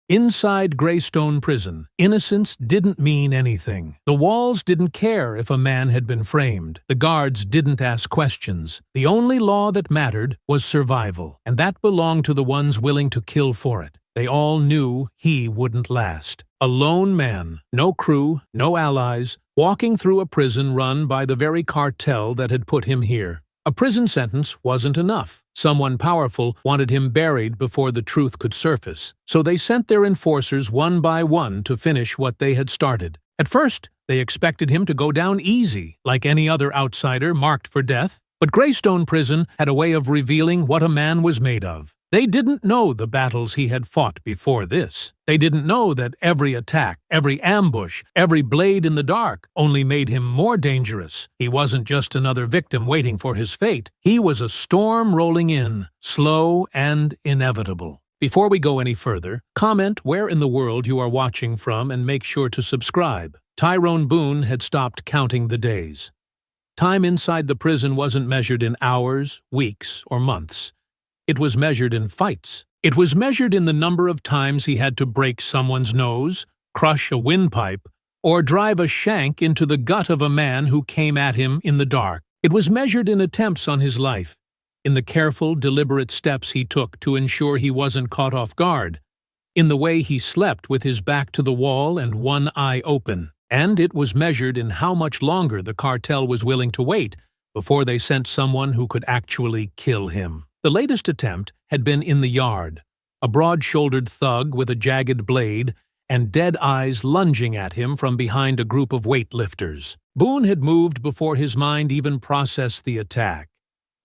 Inside Greystone Prison, innocence didn't mean anything. The walls didn't care if a man had been framed. The guards didn't ask questions. The only law that mattered was survival, and that belonged to the ones willing to kill for it. They all knew he wouldn't last. A lone man, no crew, no allies, walking through a prison run by the very cartel that had put him here. A prison sentence wasn't enough. Someone powerful wanted him buried before the truth could surface, so they sent their enforcers one by one to finish what they had started. At first, they expected him to go down easy, like any other outsider marked for death. But Greystone Prison had a way of revealing what a man was made of. They didn't know the battles he had fought before this. They didn't know that every attack, every ambush, every blade in the dark only made him more dangerous. He wasn't just another victim waiting for his fate. He was a storm rolling in, slow and inevitable. Before we go any further, comment where in the world you are watching from and make sure to subscribe. Tyrone Boone had stopped counting the days. Time inside the prison wasn't measured in hours, weeks, or months. It was measured in fights. It was measured in the number of times he had to break someone's nose, crush a windpipe, or drive a shank into the gut of a man who came at him in the dark. It was measured in attempts on his life, in the careful, deliberate steps he took to ensure he wasn't caught off guard, in the way he slept with his back to the wall and one eye open. And it was measured in how much longer the cartel was willing to wait before they sent someone who could actually kill him. The latest attempt had been in the yard, a broad-shouldered thug with a jagged blade and dead eyes lunging at him from behind a group of weightlifters. Boone had moved before his mind even processed the attack,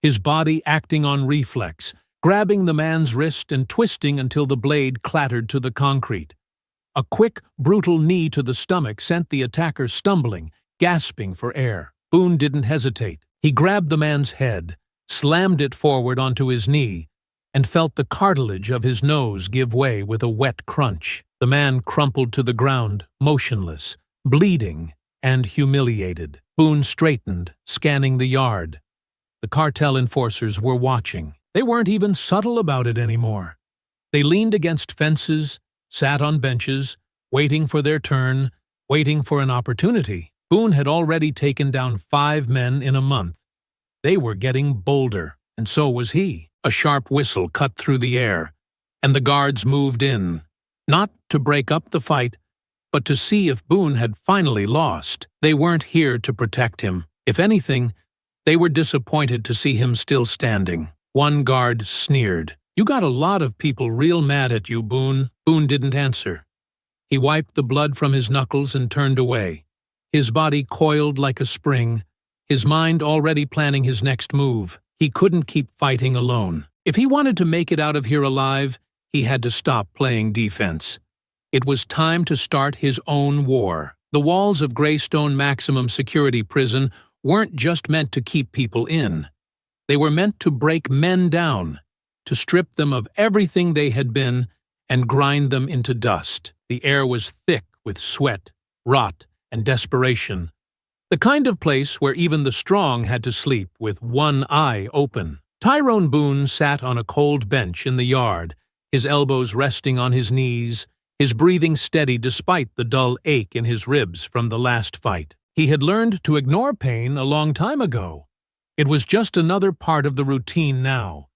his body acting on reflex, grabbing the man's wrist and twisting until the blade clattered to the concrete. A quick, brutal knee to the stomach sent the attacker stumbling, gasping for air. Boone didn't hesitate. He grabbed the man's head, slammed it forward onto his knee, and felt the cartilage of his nose give way with a wet crunch. The man crumpled to the ground, motionless, bleeding, and humiliated. Boone straightened, scanning the yard. The cartel enforcers were watching. They weren't even subtle about it anymore. They leaned against fences, sat on benches, waiting for their turn, waiting for an opportunity. Boone had already taken down 5 men in a month. They were getting bolder, and so was he. A sharp whistle cut through the air, and the guards moved in, not to break up the fight, but to see if Boone had finally lost. They weren't here to protect him. If anything, they were disappointed to see him still standing. One guard sneered. "You got a lot of people real mad at you, Boone." Boone didn't answer. He wiped the blood from his knuckles and turned away, his body coiled like a spring, his mind already planning his next move. He couldn't keep fighting alone. If he wanted to make it out of here alive, he had to stop playing defense. It was time to start his own war. The walls of Greystone Maximum Security Prison weren't just meant to keep people in. They were meant to break men down, to strip them of everything they had been and grind them into dust. The air was thick with sweat, rot, and desperation. The kind of place where even the strong had to sleep with one eye open. Tyrone Boone sat on a cold bench in the yard, his elbows resting on his knees, his breathing steady despite the dull ache in his ribs from the last fight. He had learned to ignore pain a long time ago. It was just another part of the routine now.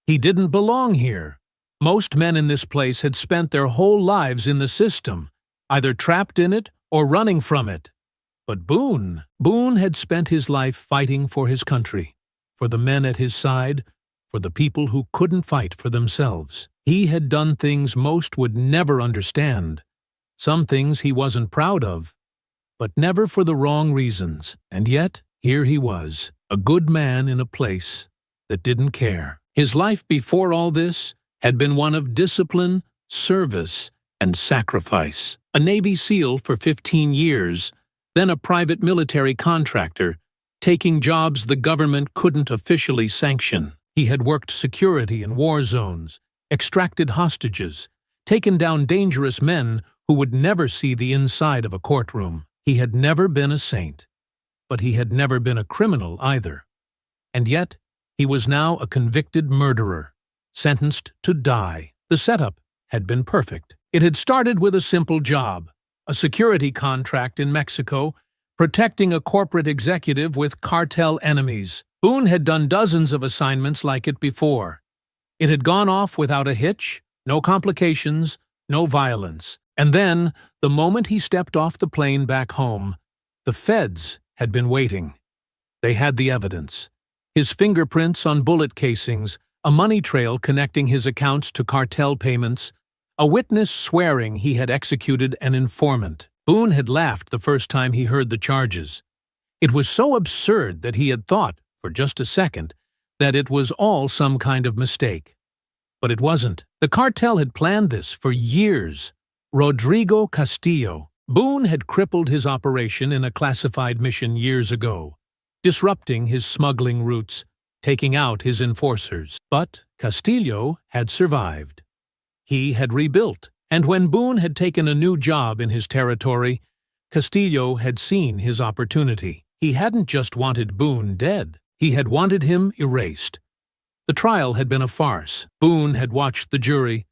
He didn't belong here. Most men in this place had spent their whole lives in the system, either trapped in it or running from it. But Boone had spent his life fighting for his country, for the men at his side, for the people who couldn't fight for themselves. He had done things most would never understand, some things he wasn't proud of, but never for the wrong reasons. And yet, here he was, a good man in a place that didn't care. His life before all this had been one of discipline, service, and sacrifice. A Navy SEAL for 15 years, then a private military contractor, taking jobs the government couldn't officially sanction. He had worked security in war zones, extracted hostages, taken down dangerous men who would never see the inside of a courtroom. He had never been a saint, but he had never been a criminal either. And yet, he was now a convicted murderer, sentenced to die. The setup had been perfect. It had started with a simple job, a security contract in Mexico, protecting a corporate executive with cartel enemies. Boone had done dozens of assignments like it before. It had gone off without a hitch, no complications, no violence. And then, the moment he stepped off the plane back home, the feds had been waiting. They had the evidence. His fingerprints on bullet casings, a money trail connecting his accounts to cartel payments, a witness swearing he had executed an informant. Boone had laughed the first time he heard the charges. It was so absurd that he had thought, for just a second, that it was all some kind of mistake. But it wasn't. The cartel had planned this for years. Rodrigo Castillo. Boone had crippled his operation in a classified mission years ago, disrupting his smuggling routes, taking out his enforcers. But Castillo had survived. He had rebuilt, and when Boone had taken a new job in his territory, Castillo had seen his opportunity. He hadn't just wanted Boone dead. He had wanted him erased. The trial had been a farce. Boone had watched the jury,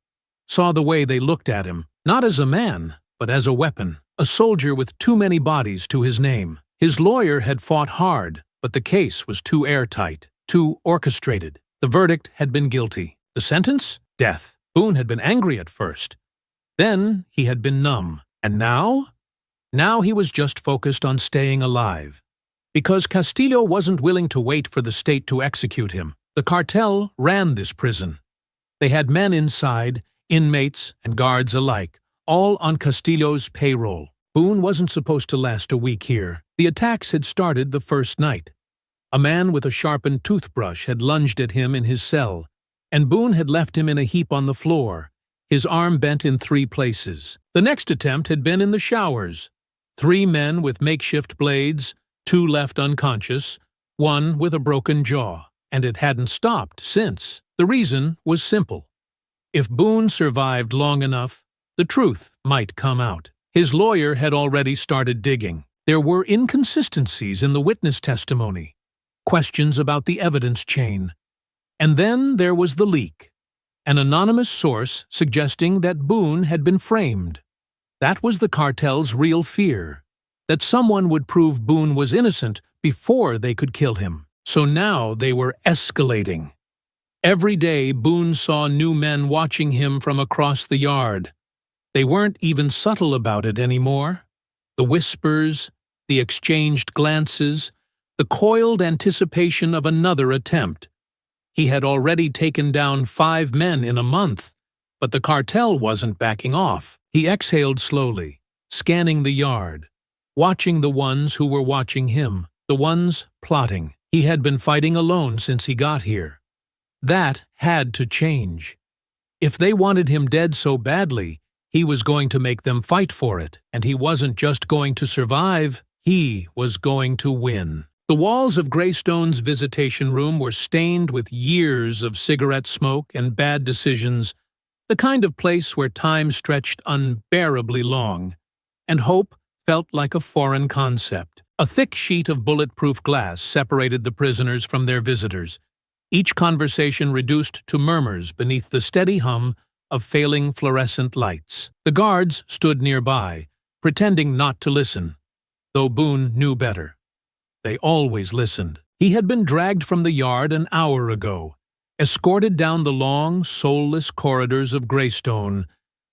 saw the way they looked at him, not as a man, but as a weapon, a soldier with too many bodies to his name. His lawyer had fought hard, but the case was too airtight, too orchestrated. The verdict had been guilty. The sentence? Death. Boone had been angry at first. Then he had been numb. And now? Now he was just focused on staying alive. Because Castillo wasn't willing to wait for the state to execute him. The cartel ran this prison. They had men inside, inmates and guards alike, all on Castillo's payroll. Boone wasn't supposed to last a week here. The attacks had started the first night. A man with a sharpened toothbrush had lunged at him in his cell, and Boone had left him in a heap on the floor, his arm bent in 3 places. The next attempt had been in the showers. 3 men with makeshift blades, 2 left unconscious, 1 with a broken jaw, and it hadn't stopped since. The reason was simple. If Boone survived long enough, the truth might come out. His lawyer had already started digging. There were inconsistencies in the witness testimony, questions about the evidence chain. And then there was the leak, an anonymous source suggesting that Boone had been framed. That was the cartel's real fear, that someone would prove Boone was innocent before they could kill him. So now they were escalating. Every day Boone saw new men watching him from across the yard. They weren't even subtle about it anymore. The whispers, the exchanged glances, the coiled anticipation of another attempt. He had already taken down 5 men in a month, but the cartel wasn't backing off. He exhaled slowly, scanning the yard, watching the ones who were watching him, the ones plotting. He had been fighting alone since he got here. That had to change. If they wanted him dead so badly, he was going to make them fight for it, and he wasn't just going to survive, he was going to win. The walls of Greystone's visitation room were stained with years of cigarette smoke and bad decisions, the kind of place where time stretched unbearably long, and hope felt like a foreign concept. A thick sheet of bulletproof glass separated the prisoners from their visitors, each conversation reduced to murmurs beneath the steady hum of failing fluorescent lights. The guards stood nearby, pretending not to listen, though Boone knew better. They always listened. He had been dragged from the yard an hour ago, escorted down the long, soulless corridors of Greystone,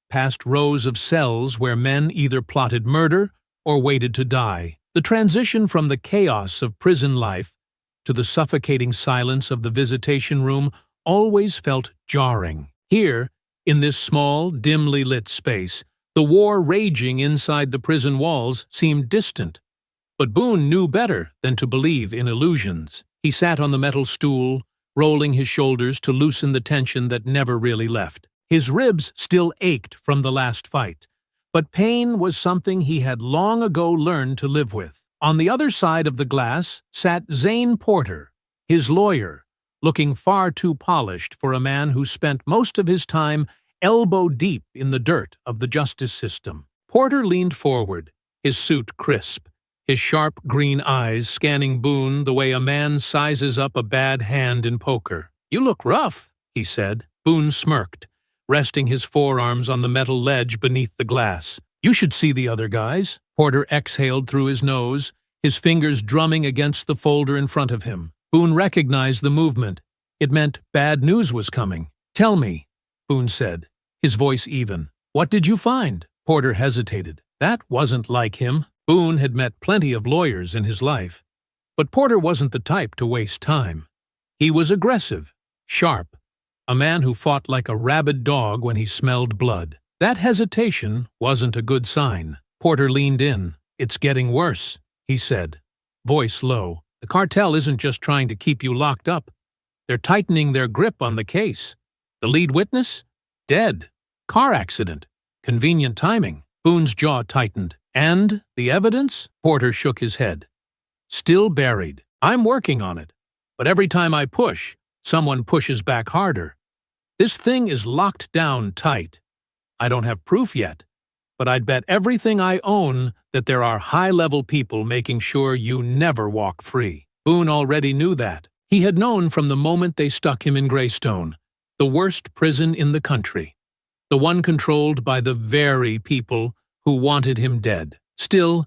past rows of cells where men either plotted murder or waited to die. The transition from the chaos of prison life to the suffocating silence of the visitation room always felt jarring. Here, in this small, dimly lit space, the war raging inside the prison walls seemed distant. But Boone knew better than to believe in illusions. He sat on the metal stool, rolling his shoulders to loosen the tension that never really left. His ribs still ached from the last fight, but pain was something he had long ago learned to live with. On the other side of the glass sat Zane Porter, his lawyer, looking far too polished for a man who spent most of his time elbow-deep in the dirt of the justice system. Porter leaned forward, his suit crisp, his sharp green eyes scanning Boone the way a man sizes up a bad hand in poker. "You look rough," he said. Boone smirked, resting his forearms on the metal ledge beneath the glass. "You should see the other guys." Porter exhaled through his nose, his fingers drumming against the folder in front of him. Boone recognized the movement. It meant bad news was coming. "Tell me," Boone said, his voice even. "What did you find?" Porter hesitated. That wasn't like him. Boone had met plenty of lawyers in his life. But Porter wasn't the type to waste time. He was aggressive, sharp, a man who fought like a rabid dog when he smelled blood. That hesitation wasn't a good sign. Porter leaned in. "It's getting worse," he said, voice low. "The cartel isn't just trying to keep you locked up. They're tightening their grip on the case. The lead witness? Dead. Car accident. Convenient timing." Boone's jaw tightened. "And the evidence?" Porter shook his head. "Still buried. I'm working on it. But every time I push, someone pushes back harder. This thing is locked down tight. I don't have proof yet, but I'd bet everything I own that there are high-level people making sure you never walk free." Boone already knew that. He had known from the moment they stuck him in Greystone, the worst prison in the country, the one controlled by the very people who wanted him dead. Still,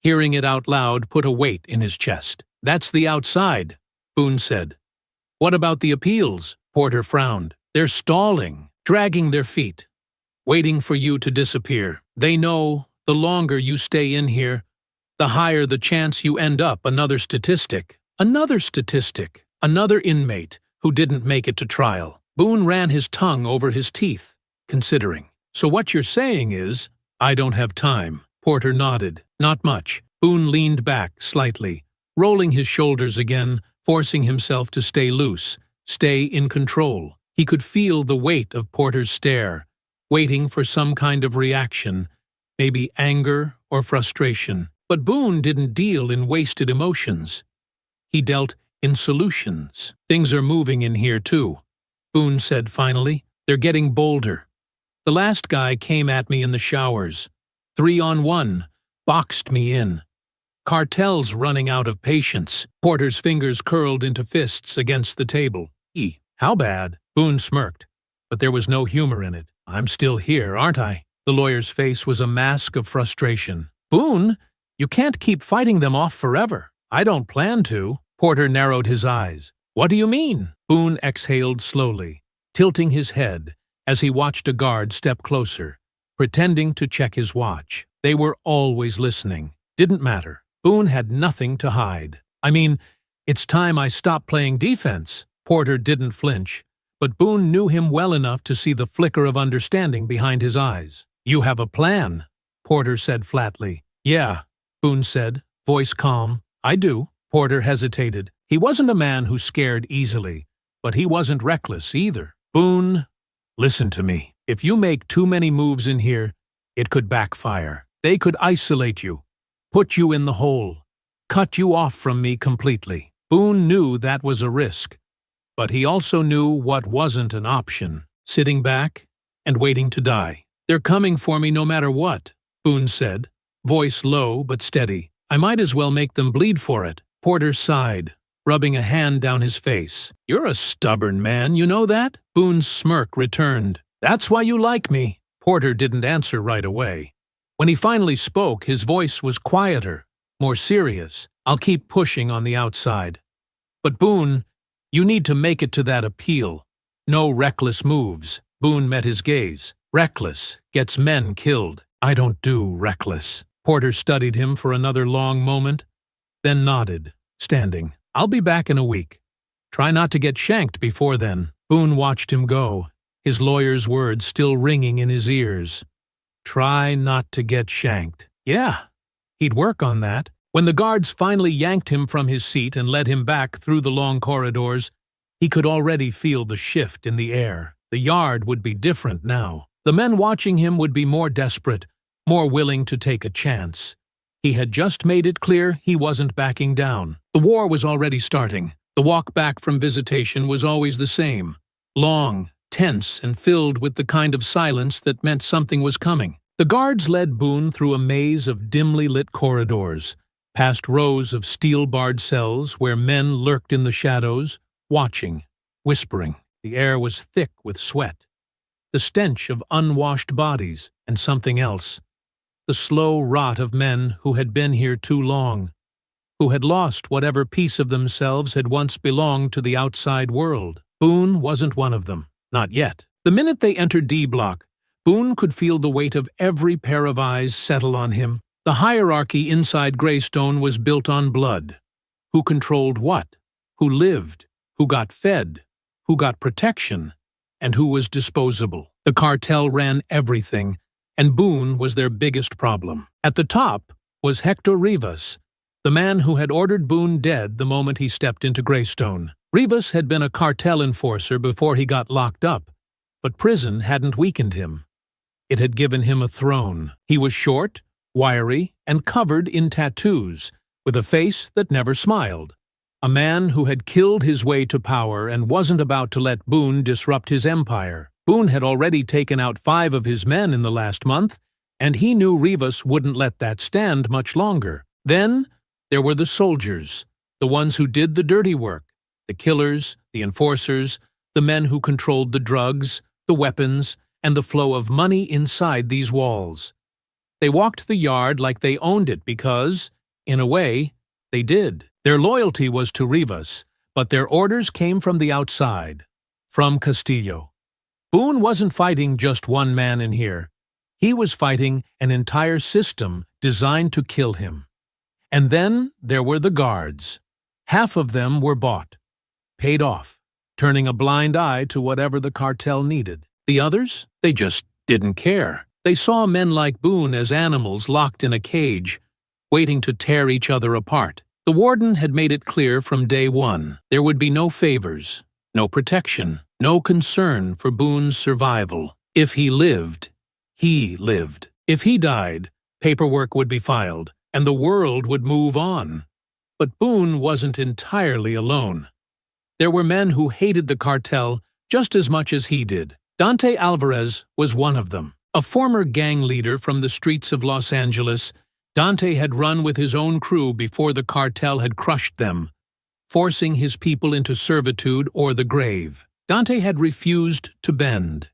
hearing it out loud put a weight in his chest. "That's the outside," Boone said. "What about the appeals?" Porter frowned. "They're stalling, dragging their feet, waiting for you to disappear. They know the longer you stay in here, the higher the chance you end up another statistic. Another statistic. Another inmate who didn't make it to trial." Boone ran his tongue over his teeth, considering. "So what you're saying is, I don't have time." Porter nodded. "Not much." Boone leaned back slightly, rolling his shoulders again, forcing himself to stay loose, stay in control. He could feel the weight of Porter's stare, waiting for some kind of reaction, maybe anger or frustration. But Boone didn't deal in wasted emotions. He dealt in solutions. "Things are moving in here too," Boone said finally. "They're getting bolder. The last guy came at me in the showers. 3-on-1, boxed me in. Cartel's running out of patience." Porter's fingers curled into fists against the table. "How bad?" Boone smirked, but there was no humor in it. "I'm still here, aren't I?" The lawyer's face was a mask of frustration. "Boone, you can't keep fighting them off forever." "I don't plan to." Porter narrowed his eyes. "What do you mean?" Boone exhaled slowly, tilting his head as he watched a guard step closer, pretending to check his watch. They were always listening. Didn't matter. Boone had nothing to hide. "I mean, it's time I stopped playing defense." Porter didn't flinch, but Boone knew him well enough to see the flicker of understanding behind his eyes. "You have a plan," Porter said flatly. "Yeah," Boone said, voice calm. "I do." Porter hesitated. He wasn't a man who scared easily, but he wasn't reckless either. "Boone, listen to me. If you make too many moves in here, it could backfire. They could isolate you, put you in the hole, cut you off from me completely." Boone knew that was a risk, but he also knew what wasn't an option: sitting back and waiting to die. "They're coming for me no matter what," Boone said, voice low but steady. "I might as well make them bleed for it." Porter sighed, rubbing a hand down his face. "You're a stubborn man, you know that?" Boone's smirk returned. "That's why you like me." Porter didn't answer right away. When he finally spoke, his voice was quieter, more serious. "I'll keep pushing on the outside. But Boone, you need to make it to that appeal. No reckless moves." Boone met his gaze. "Reckless gets men killed. I don't do reckless." Porter studied him for another long moment, then nodded, standing. "I'll be back in a week. Try not to get shanked before then." Boone watched him go, his lawyer's words still ringing in his ears. Try not to get shanked. Yeah, he'd work on that. When the guards finally yanked him from his seat and led him back through the long corridors, he could already feel the shift in the air. The yard would be different now. The men watching him would be more desperate, more willing to take a chance. He had just made it clear he wasn't backing down. The war was already starting. The walk back from visitation was always the same. Long, tense, and filled with the kind of silence that meant something was coming. The guards led Boone through a maze of dimly lit corridors, past rows of steel-barred cells where men lurked in the shadows, watching, whispering. The air was thick with sweat. the stench of unwashed bodies, and something else. The slow rot of men who had been here too long, who had lost whatever piece of themselves had once belonged to the outside world. Boone wasn't one of them. Not yet. The minute they entered D Block, Boone could feel the weight of every pair of eyes settle on him. The hierarchy inside Greystone was built on blood. Who controlled what? Who lived? Who got fed? Who got protection? And who was disposable? The cartel ran everything, and Boone was their biggest problem. At the top was Hector Rivas, the man who had ordered Boone dead the moment he stepped into Greystone. Rivas had been a cartel enforcer before he got locked up, but prison hadn't weakened him. It had given him a throne. He was short, wiry, and covered in tattoos, with a face that never smiled. A man who had killed his way to power and wasn't about to let Boone disrupt his empire. Boone had already taken out 5 of his men in the last month, and he knew Rivas wouldn't let that stand much longer. Then there were the soldiers, the ones who did the dirty work, the killers, the enforcers, the men who controlled the drugs, the weapons, and the flow of money inside these walls. They walked the yard like they owned it because, in a way, they did. Their loyalty was to Rivas, but their orders came from the outside, from Castillo. Boone wasn't fighting just one man in here. He was fighting an entire system designed to kill him. And then there were the guards. Half of them were bought, paid off, turning a blind eye to whatever the cartel needed. The others, they just didn't care. They saw men like Boone as animals locked in a cage, waiting to tear each other apart. The warden had made it clear from day one there would be no favors, no protection, no concern for Boone's survival. If he lived, he lived. If he died, paperwork would be filed, and the world would move on. But Boone wasn't entirely alone. There were men who hated the cartel just as much as he did. Dante Alvarez was one of them. A former gang leader from the streets of Los Angeles, Dante had run with his own crew before the cartel had crushed them, forcing his people into servitude or the grave. Dante had refused to bend,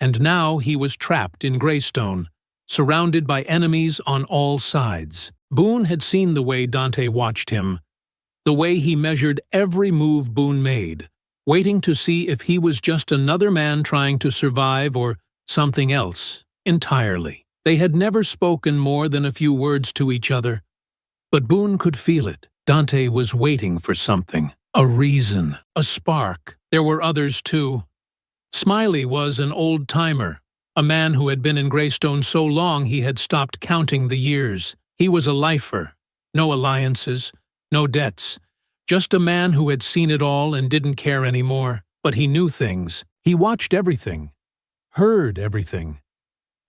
and now he was trapped in Greystone, surrounded by enemies on all sides. Boone had seen the way Dante watched him, the way he measured every move Boone made, waiting to see if he was just another man trying to survive or something else entirely. They had never spoken more than a few words to each other, but Boone could feel it. Dante was waiting for something, a reason, a spark. There were others too. Smiley was an old-timer, a man who had been in Greystone so long he had stopped counting the years. He was a lifer, no alliances, no debts, just a man who had seen it all and didn't care anymore. But he knew things. He watched everything, heard everything.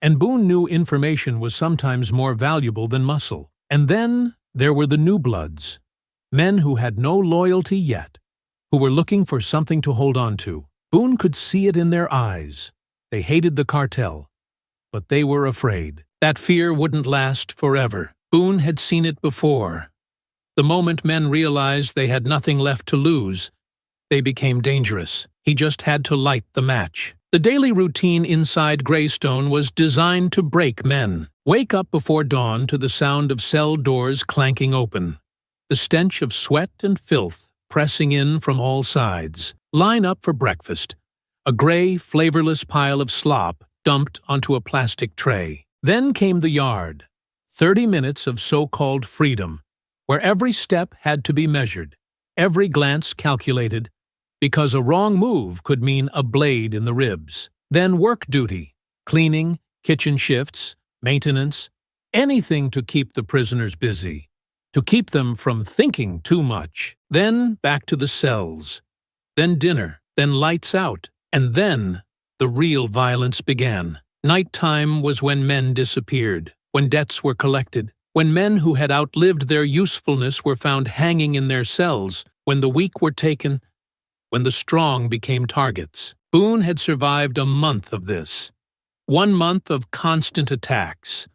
And Boone knew information was sometimes more valuable than muscle. And then there were the new bloods, men who had no loyalty yet, who were looking for something to hold on to. Boone could see it in their eyes. They hated the cartel, but they were afraid. That fear wouldn't last forever. Boone had seen it before. The moment men realized they had nothing left to lose, they became dangerous. He just had to light the match. The daily routine inside Greystone was designed to break men. Wake up before dawn to the sound of cell doors clanking open, the stench of sweat and filth pressing in from all sides. Line up for breakfast, a gray, flavorless pile of slop dumped onto a plastic tray. Then came the yard, 30 minutes of so-called freedom, where every step had to be measured, every glance calculated, because a wrong move could mean a blade in the ribs. Then work duty, cleaning, kitchen shifts, maintenance, anything to keep the prisoners busy, to keep them from thinking too much. Then back to the cells, then dinner, then lights out, and then the real violence began. Nighttime was when men disappeared, when debts were collected, when men who had outlived their usefulness were found hanging in their cells, when the weak were taken, when the strong became targets. Boone had survived a month of this. 1 month of constant attacks.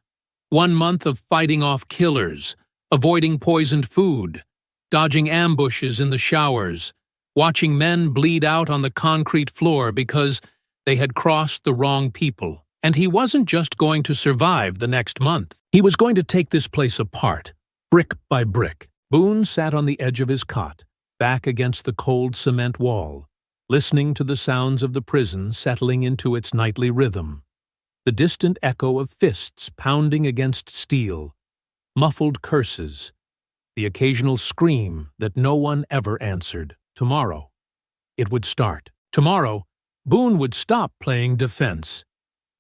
1 month of fighting off killers, avoiding poisoned food, dodging ambushes in the showers, watching men bleed out on the concrete floor because They had crossed the wrong people. And he wasn't just going to survive the next month. He was going to take this place apart, brick by brick. Boone sat on the edge of his cot, back against the cold cement wall, listening to the sounds of the prison settling into its nightly rhythm. The distant echo of fists pounding against steel, muffled curses, the occasional scream that no one ever answered. Tomorrow, it would start. Tomorrow, Boone would stop playing defense,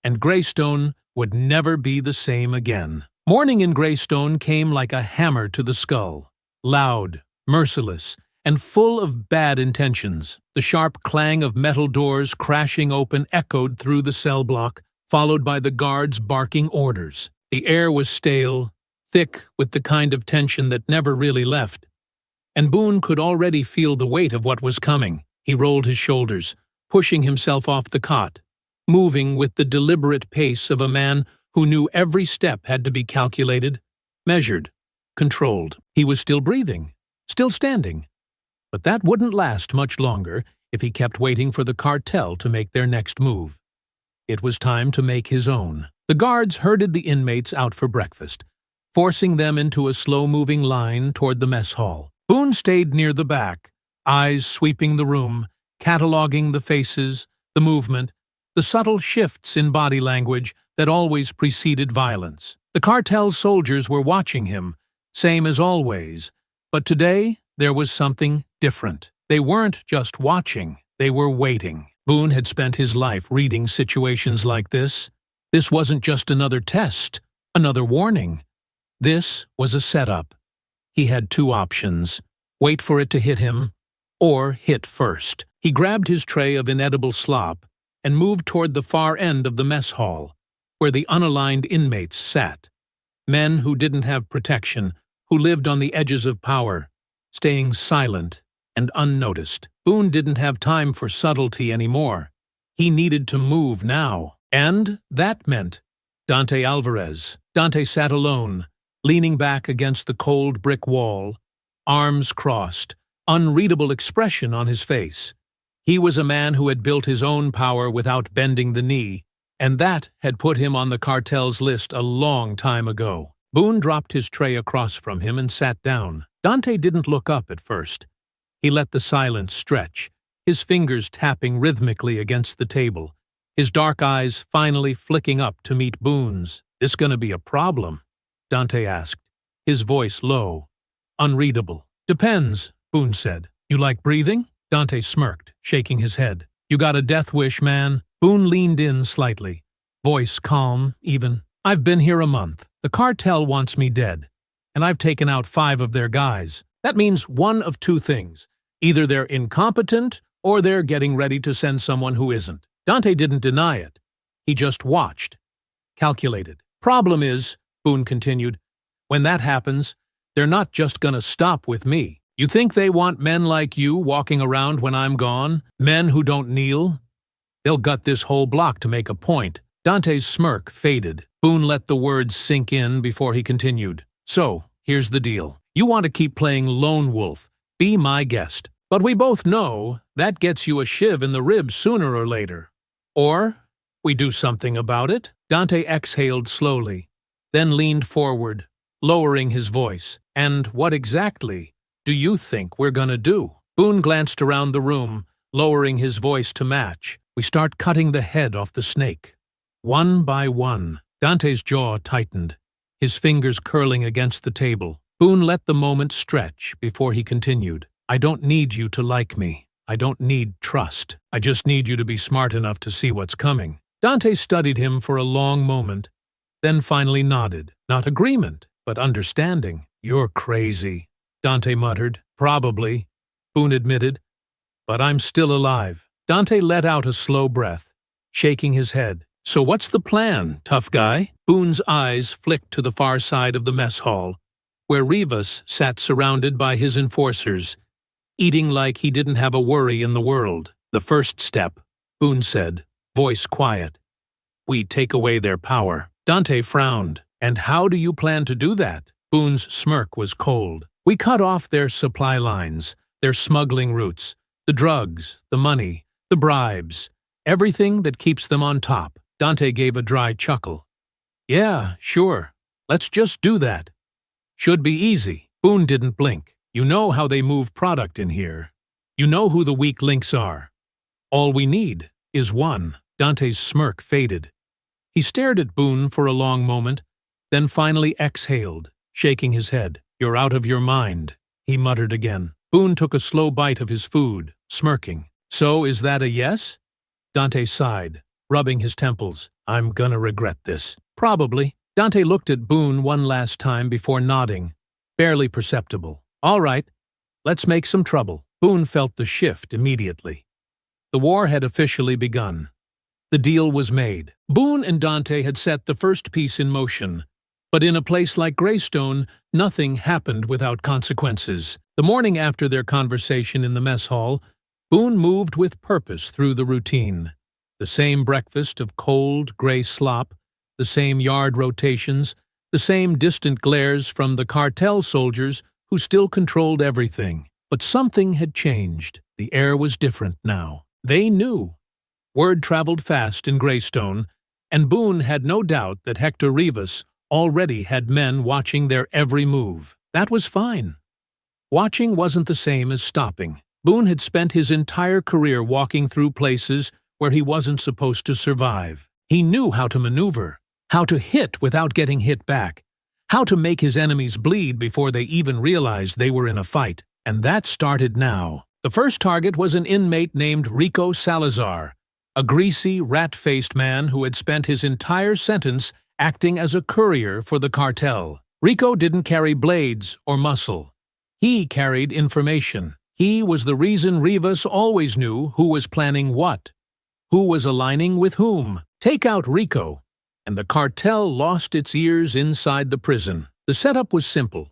and Greystone would never be the same again. Morning in Greystone came like a hammer to the skull, loud, merciless, and full of bad intentions. The sharp clang of metal doors crashing open echoed through the cell block, followed by the guards barking orders. The air was stale, thick with the kind of tension that never really left, and Boone could already feel the weight of what was coming. He rolled his shoulders, pushing himself off the cot, moving with the deliberate pace of a man who knew every step had to be calculated, measured, controlled. He was still breathing, still standing, but that wouldn't last much longer if he kept waiting for the cartel to make their next move. It was time to make his own. The guards herded the inmates out for breakfast, forcing them into a slow-moving line toward the mess hall. Boone stayed near the back, eyes sweeping the room, cataloging the faces, the movement, the subtle shifts in body language that always preceded violence. The cartel soldiers were watching him, same as always, but today there was something different. They weren't just watching, they were waiting. Boone had spent his life reading situations like this. This wasn't just another test, another warning. This was a setup. He had two options: wait for it to hit him, or hit first. He grabbed his tray of inedible slop and moved toward the far end of the mess hall, where the unaligned inmates sat. Men who didn't have protection, who lived on the edges of power, staying silent and unnoticed. Boone didn't have time for subtlety anymore. He needed to move now. And that meant Dante Alvarez. Dante sat alone, leaning back against the cold brick wall, arms crossed, unreadable expression on his face. He was a man who had built his own power without bending the knee, and that had put him on the cartel's list a long time ago. Boone dropped his tray across from him and sat down. Dante didn't look up at first. He let the silence stretch, his fingers tapping rhythmically against the table, his dark eyes finally flicking up to meet Boone's. "This gonna be a problem?" Dante asked, his voice low, unreadable. "Depends," Boone said. "You like breathing?" Dante smirked, shaking his head. "You got a death wish, man?" Boone leaned in slightly, voice calm, even. "I've been here a month. The cartel wants me dead, and I've taken out 5 of their guys. That means one of 2 things. Either they're incompetent, or they're getting ready to send someone who isn't." Dante didn't deny it. He just watched, calculated. "Problem is," Boone continued, "when that happens, they're not just gonna stop with me. You think they want men like you walking around when I'm gone? Men who don't kneel? They'll gut this whole block to make a point." Dante's smirk faded. Boone let the words sink in before he continued. "So, here's the deal. You want to keep playing lone wolf. Be my guest. But we both know that gets you a shiv in the ribs sooner or later. Or we do something about it." Dante exhaled slowly, then leaned forward, lowering his voice. "And what exactly do you think we're gonna do?" Boone glanced around the room, lowering his voice to match. "We start cutting the head off the snake. One by one." Dante's jaw tightened, his fingers curling against the table. Boone let the moment stretch before he continued. "I don't need you to like me. I don't need trust. I just need you to be smart enough to see what's coming." Dante studied him for a long moment, then finally nodded. Not agreement, but understanding. "You're crazy," Dante muttered. "Probably," Boone admitted, "but I'm still alive." Dante let out a slow breath, shaking his head. "So what's the plan, tough guy?" Boone's eyes flicked to the far side of the mess hall, where Rivas sat surrounded by his enforcers, eating like he didn't have a worry in the world. "The first step," Boone said, voice quiet. "We take away their power." Dante frowned. "And how do you plan to do that?" Boone's smirk was cold. "We cut off their supply lines, their smuggling routes, the drugs, the money, the bribes, Everything that keeps them on top. Dante gave a dry chuckle. Yeah, sure. Let's just do that. Should be easy. Boone didn't blink. You know how they move product in here. You know who the weak links are. All we need is one. Dante's smirk faded. He stared at Boone for a long moment, then finally exhaled, shaking his head. You're out of your mind, he muttered again. Boone took a slow bite of his food, smirking. So is that a yes? Dante sighed, rubbing his temples. I'm gonna regret this. Probably. Dante looked at Boone one last time before nodding, barely perceptible. All right, let's make some trouble. Boone felt the shift immediately. The war had officially begun. The deal was made. Boone and Dante had set the first piece in motion, but in a place like Greystone, nothing happened without consequences. The morning after their conversation in the mess hall, Boone moved with purpose through the routine. The same breakfast of cold, gray slop, the same yard rotations, the same distant glares from the cartel soldiers who still controlled everything. But something had changed. The air was different now. They knew. Word traveled fast in Greystone, and Boone had no doubt that Hector Rivas already had men watching their every move. That was fine. Watching wasn't the same as stopping. Boone had spent his entire career walking through places where he wasn't supposed to survive. He knew how to maneuver, how to hit without getting hit back, how to make his enemies bleed before they even realized they were in a fight. And that started now. The first target was an inmate named Rico Salazar, a greasy, rat-faced man who had spent his entire sentence acting as a courier for the cartel. Rico didn't carry blades or muscle. He carried information. He was the reason Rivas always knew who was planning what, who was aligning with whom. Take out Rico, and the cartel lost its ears inside the prison. The setup was simple.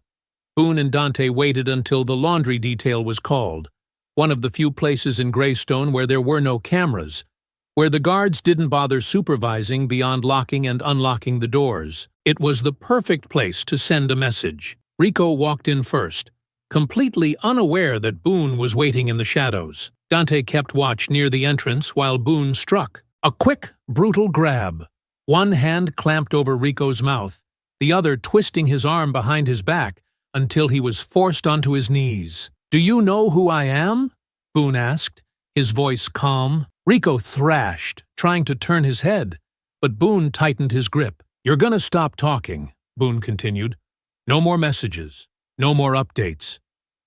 Boone and Dante waited until the laundry detail was called, one of the few places in Greystone where there were no cameras, where the guards didn't bother supervising beyond locking and unlocking the doors. It was the perfect place to send a message. Rico walked in first, completely unaware that Boone was waiting in the shadows. Dante kept watch near the entrance while Boone struck. A quick, brutal grab. One hand clamped over Rico's mouth, the other twisting his arm behind his back until he was forced onto his knees. Do you know who I am? Boone asked, his voice calm. Rico thrashed, trying to turn his head, but Boone tightened his grip. You're gonna stop talking, Boone continued. No more messages, no more updates.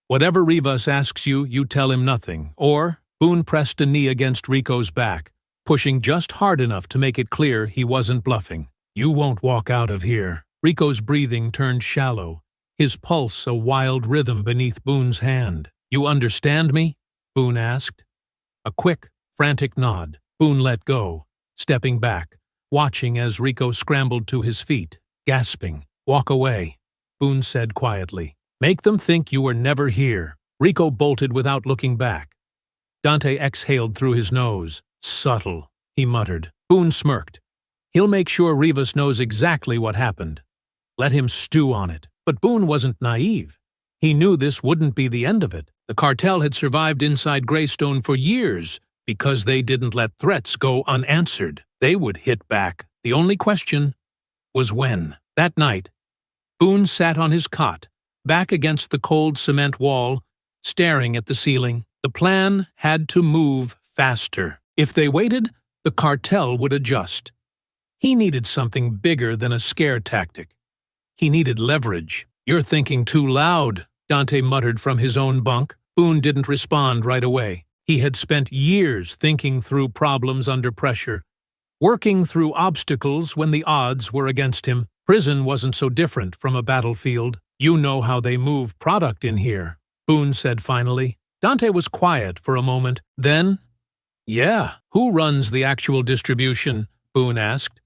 Whatever Rivas asks you, you tell him nothing. Or, Boone pressed a knee against Rico's back, pushing just hard enough to make it clear he wasn't bluffing. You won't walk out of here. Rico's breathing turned shallow, his pulse a wild rhythm beneath Boone's hand. You understand me? Boone asked. A quick, frantic nod. Boone let go, stepping back, watching as Rico scrambled to his feet, gasping. Walk away, Boone said quietly. Make them think you were never here. Rico bolted without looking back. Dante exhaled through his nose. Subtle, he muttered. Boone smirked. He'll make sure Rivas knows exactly what happened. Let him stew on it. But Boone wasn't naive. He knew this wouldn't be the end of it. The cartel had survived inside Greystone for years because they didn't let threats go unanswered. They would hit back. The only question was when. That night, Boone sat on his cot, back against the cold cement wall, staring at the ceiling. The plan had to move faster. If they waited, the cartel would adjust. He needed something bigger than a scare tactic. He needed leverage. You're thinking too loud, Dante muttered from his own bunk. Boone didn't respond right away. He had spent years thinking through problems under pressure, working through obstacles when the odds were against him. Prison wasn't so different from a battlefield. You know how they move product in here, Boone said finally. Dante was quiet for a moment. Then, yeah, who runs the actual distribution? Boone asked.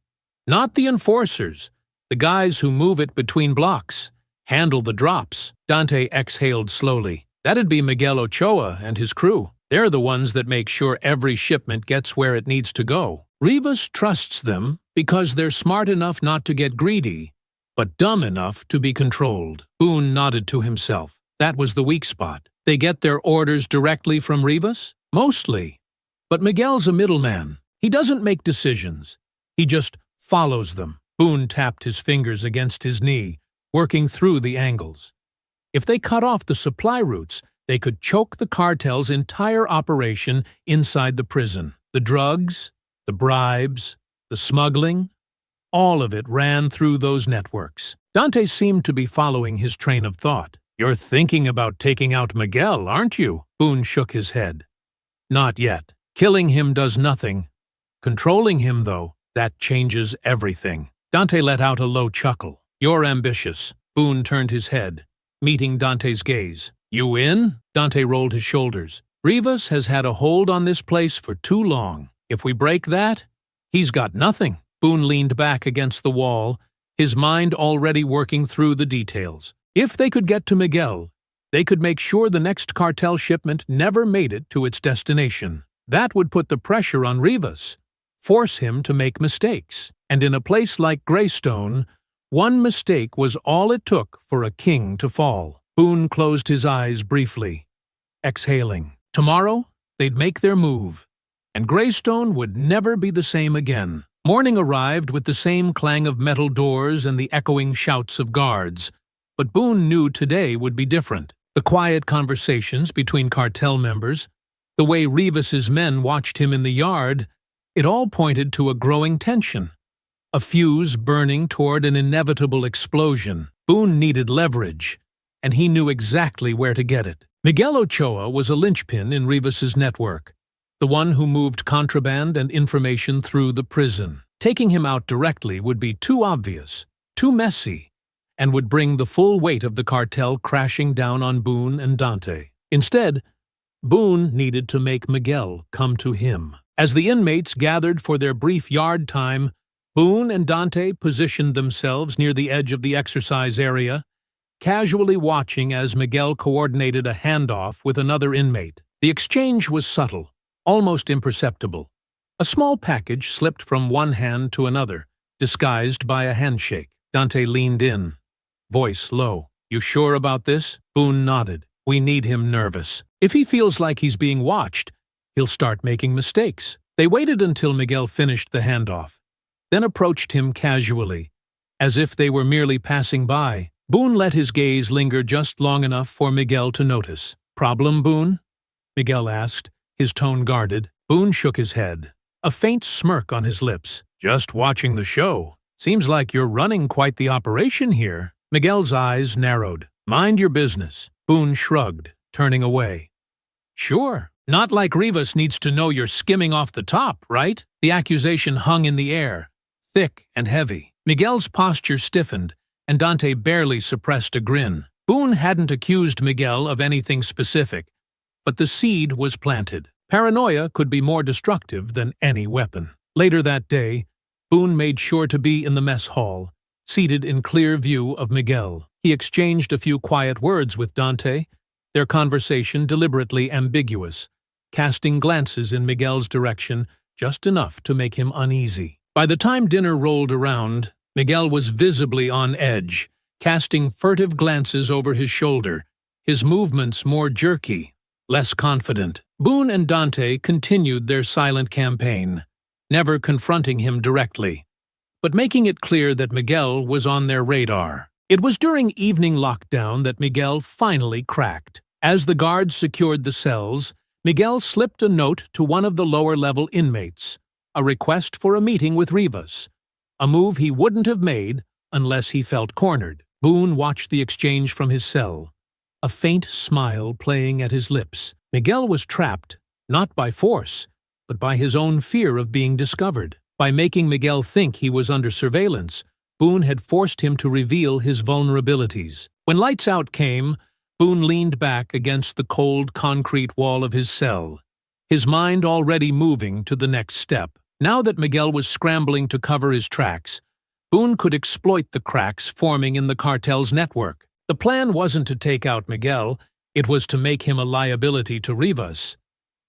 Not the enforcers. The guys who move it between blocks, handle the drops. Dante exhaled slowly. That'd be Miguel Ochoa and his crew. They're the ones that make sure every shipment gets where it needs to go. Rivas trusts them because they're smart enough not to get greedy, but dumb enough to be controlled. Boone nodded to himself. That was the weak spot. They get their orders directly from Rivas? Mostly. But Miguel's a middleman. He doesn't make decisions. He just follows them. Boone tapped his fingers against his knee, working through the angles. If they cut off the supply routes, they could choke the cartel's entire operation inside the prison. The drugs, the bribes, the smuggling, all of it ran through those networks. Dante seemed to be following his train of thought. "You're thinking about taking out Miguel, aren't you?" Boone shook his head. "Not yet. Killing him does nothing. Controlling him, though, that changes everything." Dante let out a low chuckle. "You're ambitious." Boone turned his head, meeting Dante's gaze. "You in?" Dante rolled his shoulders. "Rivas has had a hold on this place for too long. If we break that, he's got nothing." Boone leaned back against the wall, his mind already working through the details. If they could get to Miguel, they could make sure the next cartel shipment never made it to its destination. That would put the pressure on Rivas, force him to make mistakes. And in a place like Greystone, one mistake was all it took for a king to fall. Boone closed his eyes briefly, exhaling. Tomorrow, they'd make their move, and Greystone would never be the same again. Morning arrived with the same clang of metal doors and the echoing shouts of guards, but Boone knew today would be different. The quiet conversations between cartel members, the way Rivas's men watched him in the yard, it all pointed to a growing tension, a fuse burning toward an inevitable explosion. Boone needed leverage, and he knew exactly where to get it. Miguel Ochoa was a linchpin in Rivas's network, the one who moved contraband and information through the prison. Taking him out directly would be too obvious, too messy, and would bring the full weight of the cartel crashing down on Boone and Dante. Instead, Boone needed to make Miguel come to him. As the inmates gathered for their brief yard time, Boone and Dante positioned themselves near the edge of the exercise area, casually watching as Miguel coordinated a handoff with another inmate. The exchange was subtle, almost imperceptible. A small package slipped from one hand to another, disguised by a handshake. Dante leaned in, voice low. "You sure about this?" Boone nodded. "We need him nervous. If he feels like he's being watched, he'll start making mistakes." They waited until Miguel finished the handoff, then approached him casually, as if they were merely passing by. Boone let his gaze linger just long enough for Miguel to notice. "Problem, Boone?" Miguel asked, his tone guarded. Boone shook his head, a faint smirk on his lips. "Just watching the show. Seems like you're running quite the operation here." Miguel's eyes narrowed. "Mind your business." Boone shrugged, turning away. "Sure. Not like Rivas needs to know you're skimming off the top, right?" The accusation hung in the air, thick and heavy. Miguel's posture stiffened, and Dante barely suppressed a grin. Boone hadn't accused Miguel of anything specific, but the seed was planted. Paranoia could be more destructive than any weapon. Later that day, Boone made sure to be in the mess hall, seated in clear view of Miguel. He exchanged a few quiet words with Dante, their conversation deliberately ambiguous, casting glances in Miguel's direction just enough to make him uneasy. By the time dinner rolled around, Miguel was visibly on edge, casting furtive glances over his shoulder, his movements more jerky, less confident. Boone and Dante continued their silent campaign, never confronting him directly, but making it clear that Miguel was on their radar. It was during evening lockdown that Miguel finally cracked. As the guards secured the cells, Miguel slipped a note to one of the lower-level inmates, a request for a meeting with Rivas, a move he wouldn't have made unless he felt cornered. Boone watched the exchange from his cell, a faint smile playing at his lips. Miguel was trapped, not by force, but by his own fear of being discovered. By making Miguel think he was under surveillance, Boone had forced him to reveal his vulnerabilities. When lights out came, Boone leaned back against the cold concrete wall of his cell, his mind already moving to the next step. Now that Miguel was scrambling to cover his tracks, Boone could exploit the cracks forming in the cartel's network. The plan wasn't to take out Miguel, it was to make him a liability to Rivas.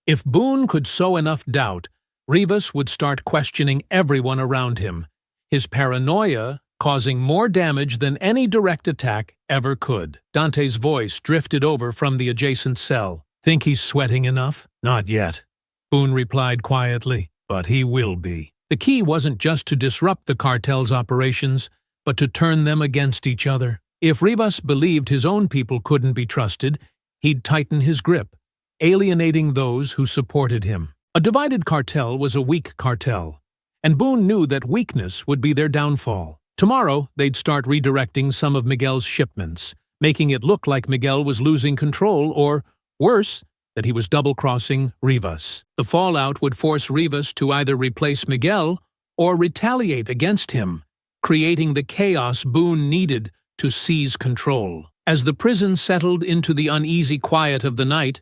If Boone could sow enough doubt, Rivas would start questioning everyone around him, his paranoia causing more damage than any direct attack ever could. Dante's voice drifted over from the adjacent cell. "Think he's sweating enough?" "Not yet," Boone replied quietly. but he will be. The key wasn't just to disrupt the cartel's operations, but to turn them against each other. If Rivas believed his own people couldn't be trusted, he'd tighten his grip, alienating those who supported him. A divided cartel was a weak cartel, and Boone knew that weakness would be their downfall. Tomorrow, they'd start redirecting some of Miguel's shipments, making it look like Miguel was losing control or, worse, that he was double-crossing Rivas. The fallout would force Rivas to either replace Miguel or retaliate against him, creating the chaos Boone needed to seize control. As the prison settled into the uneasy quiet of the night,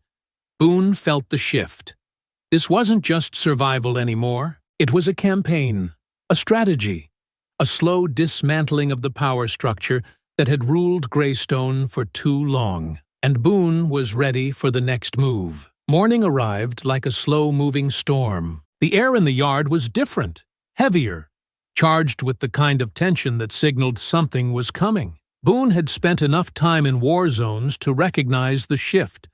Boone felt the shift. This wasn't just survival anymore. It was a campaign, a strategy, a slow dismantling of the power structure that had ruled Greystone for too long. And Boone was ready for the next move. Morning arrived like a slow-moving storm. The air in the yard was different, heavier, charged with the kind of tension that signaled something was coming. Boone had spent enough time in war zones to recognize the shift,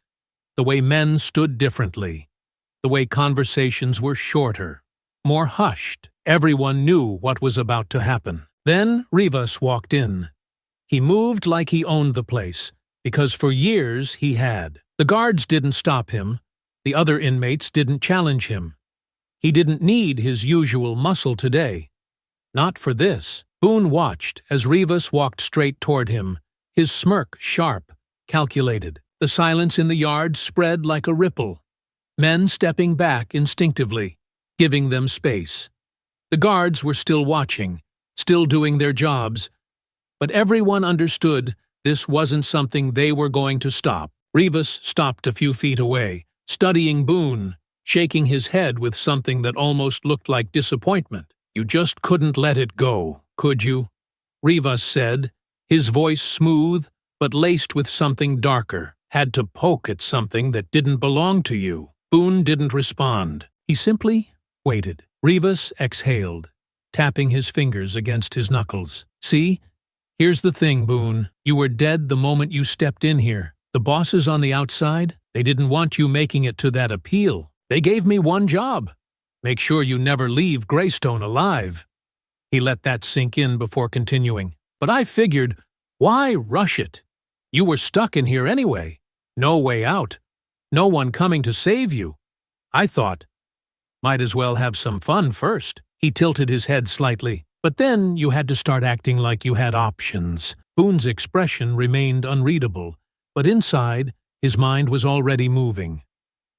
the way men stood differently, the way conversations were shorter, more hushed. Everyone knew what was about to happen. Then Rivas walked in. He moved like he owned the place, because for years he had. The guards didn't stop him. The other inmates didn't challenge him. He didn't need his usual muscle today. Not for this. Boone watched as Rivas walked straight toward him, his smirk sharp, calculated. The silence in the yard spread like a ripple, men stepping back instinctively, giving them space. The guards were still watching, still doing their jobs, but everyone understood this wasn't something they were going to stop. Rivas stopped a few feet away, studying Boone, shaking his head with something that almost looked like disappointment. "You just couldn't let it go, could you?" Rivas said, his voice smooth but laced with something darker. "Had to poke at something that didn't belong to you." Boone didn't respond. He simply waited. Rivas exhaled, tapping his fingers against his knuckles. "See? Here's the thing, Boone. You were dead the moment you stepped in here. The bosses on the outside, they didn't want you making it to that appeal. They gave me one job. Make sure you never leave Greystone alive." He let that sink in before continuing. "But I figured, why rush it? You were stuck in here anyway. No way out. No one coming to save you. I thought, might as well have some fun first." He tilted his head slightly. "But then you had to start acting like you had options." Boone's expression remained unreadable, but inside, his mind was already moving.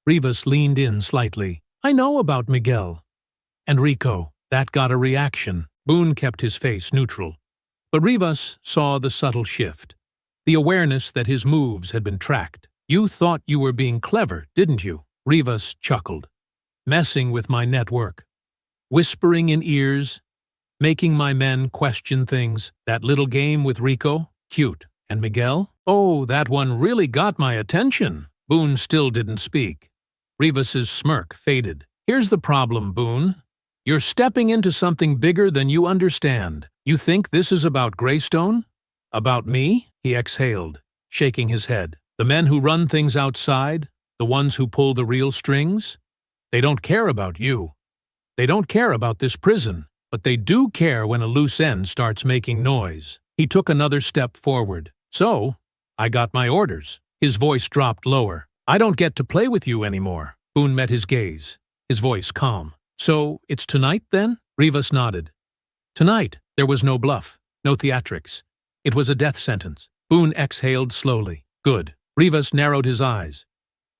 Rivas leaned in slightly. "I know about Miguel. And Rico." That got a reaction. Boone kept his face neutral. But Rivas saw the subtle shift, the awareness that his moves had been tracked. "You thought you were being clever, didn't you?" Rivas chuckled. "Messing with my network. Whispering in ears. Making my men question things. That little game with Rico? Cute. And Miguel? Oh, that one really got my attention." Boone still didn't speak. Rivas's smirk faded. "Here's the problem, Boone. You're stepping into something bigger than you understand. You think this is about Greystone? About me?" He exhaled, shaking his head. "The men who run things outside, the ones who pull the real strings, they don't care about you. They don't care about this prison. But they do care when a loose end starts making noise." He took another step forward. "So, I got my orders." His voice dropped lower. "I don't get to play with you anymore." Boone met his gaze, his voice calm. "So, it's tonight, then?" Rivas nodded. Tonight. There was no bluff, no theatrics. It was a death sentence. Boone exhaled slowly. "Good." Rivas narrowed his eyes.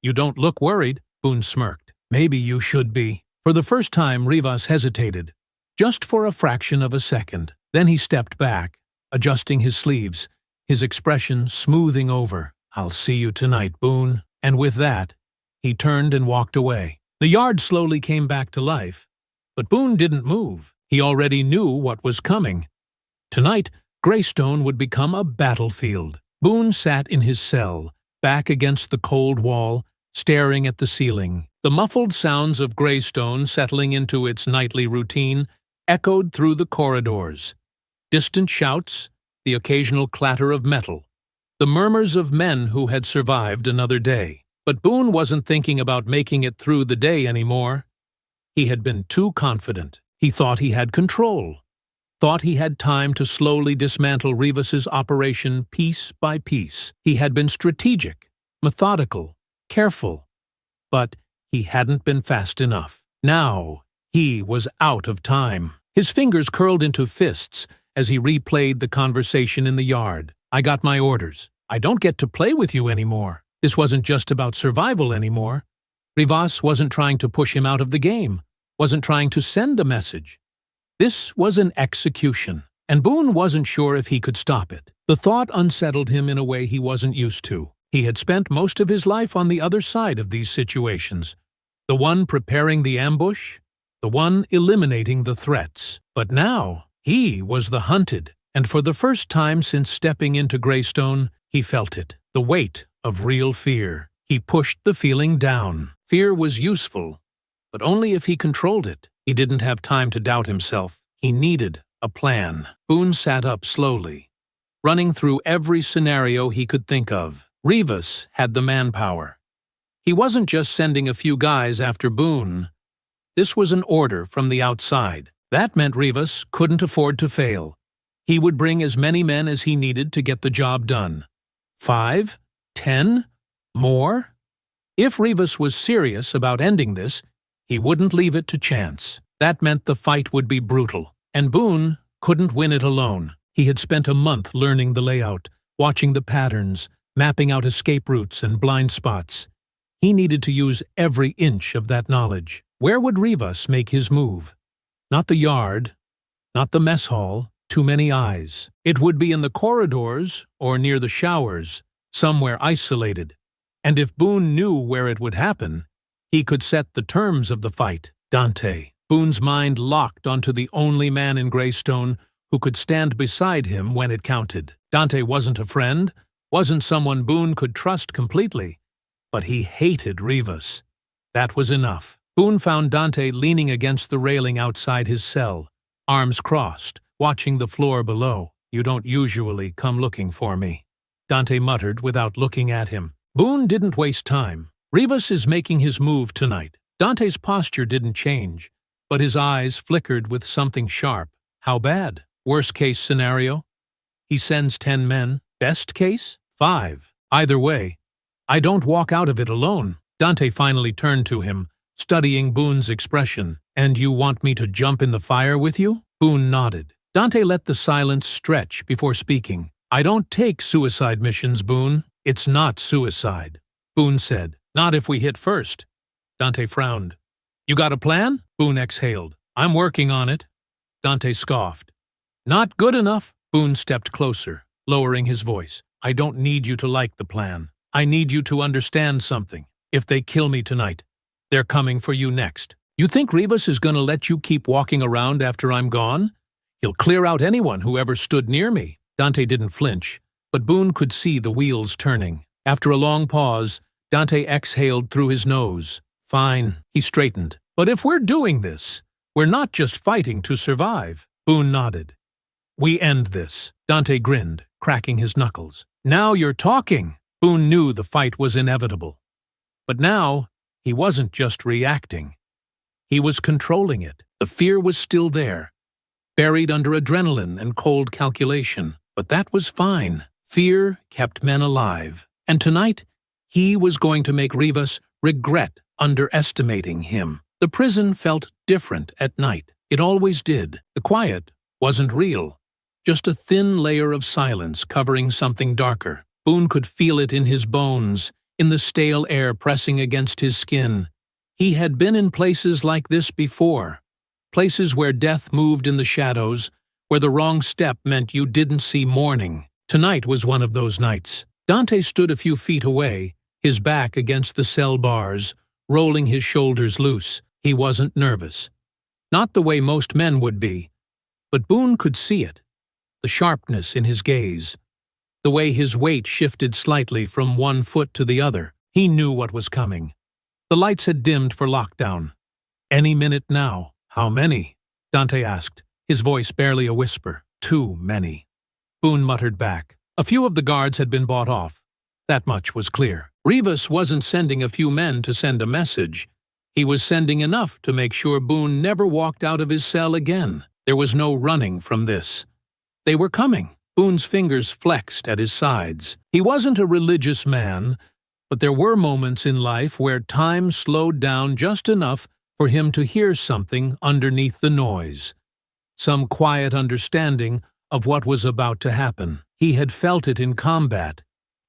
"You don't look worried." Boone smirked. "Maybe you should be." For the first time, Rivas hesitated. Just for a fraction of a second. Then he stepped back, adjusting his sleeves, his expression smoothing over. "I'll see you tonight, Boone." And with that, he turned and walked away. The yard slowly came back to life, but Boone didn't move. He already knew what was coming. Tonight, Greystone would become a battlefield. Boone sat in his cell, back against the cold wall, staring at the ceiling. The muffled sounds of Greystone settling into its nightly routine echoed through the corridors. Distant shouts, the occasional clatter of metal, the murmurs of men who had survived another day. But Boone wasn't thinking about making it through the day anymore. He had been too confident. He thought he had control. Thought he had time to slowly dismantle Rivas's operation piece by piece. He had been strategic, methodical, careful. But he hadn't been fast enough. Now, he was out of time. His fingers curled into fists as he replayed the conversation in the yard. I got my orders. I don't get to play with you anymore. This wasn't just about survival anymore. Rivas wasn't trying to push him out of the game, wasn't trying to send a message. This was an execution, and Boone wasn't sure if he could stop it. The thought unsettled him in a way he wasn't used to. He had spent most of his life on the other side of these situations, the one preparing the ambush, the one eliminating the threats. But now, he was the hunted, and for the first time since stepping into Greystone, he felt it, the weight of real fear. He pushed the feeling down. Fear was useful, but only if he controlled it. He didn't have time to doubt himself. He needed a plan. Boone sat up slowly, running through every scenario he could think of. Rivas had the manpower. He wasn't just sending a few guys after Boone. This was an order from the outside. That meant Rivas couldn't afford to fail. He would bring as many men as he needed to get the job done. 5? 10? More? If Rivas was serious about ending this, he wouldn't leave it to chance. That meant the fight would be brutal, and Boone couldn't win it alone. He had spent a month learning the layout, watching the patterns, mapping out escape routes and blind spots. He needed to use every inch of that knowledge. Where would Rivas make his move? Not the yard, not the mess hall, too many eyes. It would be in the corridors or near the showers, somewhere isolated. And if Boone knew where it would happen, he could set the terms of the fight. Dante. Boone's mind locked onto the only man in Greystone who could stand beside him when it counted. Dante wasn't a friend, wasn't someone Boone could trust completely, but he hated Rivas. That was enough. Boone found Dante leaning against the railing outside his cell, arms crossed, watching the floor below. You don't usually come looking for me, Dante muttered without looking at him. Boone didn't waste time. Rivas is making his move tonight. Dante's posture didn't change, but his eyes flickered with something sharp. How bad? Worst-case scenario? He sends 10 men. Best case? 5. Either way, I don't walk out of it alone. Dante finally turned to him, studying Boone's expression. And you want me to jump in the fire with you? Boone nodded. Dante let the silence stretch before speaking. I don't take suicide missions, Boone. It's not suicide, Boone said. Not if we hit first. Dante frowned. You got a plan? Boone exhaled. I'm working on it. Dante scoffed. Not good enough. Boone stepped closer, lowering his voice. I don't need you to like the plan. I need you to understand something. If they kill me tonight, they're coming for you next. You think Rivas is going to let you keep walking around after I'm gone? He'll clear out anyone who ever stood near me. Dante didn't flinch, but Boone could see the wheels turning. After a long pause, Dante exhaled through his nose. Fine, he straightened. But if we're doing this, we're not just fighting to survive. Boone nodded. We end this. Dante grinned, cracking his knuckles. Now you're talking. Boone knew the fight was inevitable. But now, he wasn't just reacting. He was controlling it. The fear was still there, buried under adrenaline and cold calculation. But that was fine. Fear kept men alive. And tonight, he was going to make Rivas regret underestimating him. The prison felt different at night. It always did. The quiet wasn't real. Just a thin layer of silence covering something darker. Boone could feel it in his bones, in the stale air pressing against his skin. He had been in places like this before. Places where death moved in the shadows, where the wrong step meant you didn't see morning. Tonight was one of those nights. Dante stood a few feet away, his back against the cell bars, rolling his shoulders loose. He wasn't nervous. Not the way most men would be. But Boone could see it. The sharpness in his gaze. The way his weight shifted slightly from one foot to the other. He knew what was coming. The lights had dimmed for lockdown. Any minute now. How many? Dante asked, his voice barely a whisper. Too many. Boone muttered back. A few of the guards had been bought off. That much was clear. Rivas wasn't sending a few men to send a message. He was sending enough to make sure Boone never walked out of his cell again. There was no running from this. They were coming. Boone's fingers flexed at his sides. He wasn't a religious man, but there were moments in life where time slowed down just enough for him to hear something underneath the noise. Some quiet understanding of what was about to happen. He had felt it in combat.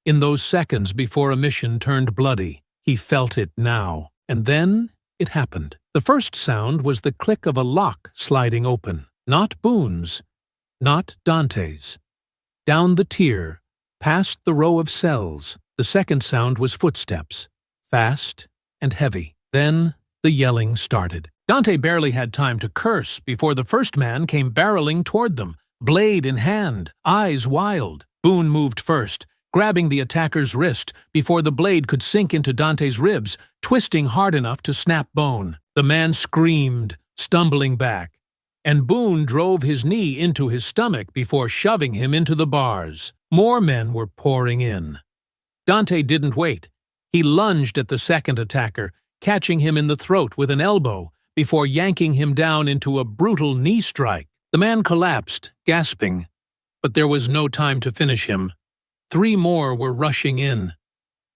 In those seconds before a mission turned bloody, he felt it now. And then it happened. The first sound was the click of a lock sliding open. Not Boone's, not Dante's. Down the tier, past the row of cells, the second sound was footsteps, fast and heavy. Then the yelling started. Dante barely had time to curse before the first man came barreling toward them, blade in hand, eyes wild. Boone moved first, grabbing the attacker's wrist before the blade could sink into Dante's ribs, twisting hard enough to snap bone. The man screamed, stumbling back, and Boone drove his knee into his stomach before shoving him into the bars. More men were pouring in. Dante didn't wait. He lunged at the second attacker, catching him in the throat with an elbow before yanking him down into a brutal knee strike. The man collapsed, gasping, but there was no time to finish him. 3 more were rushing in.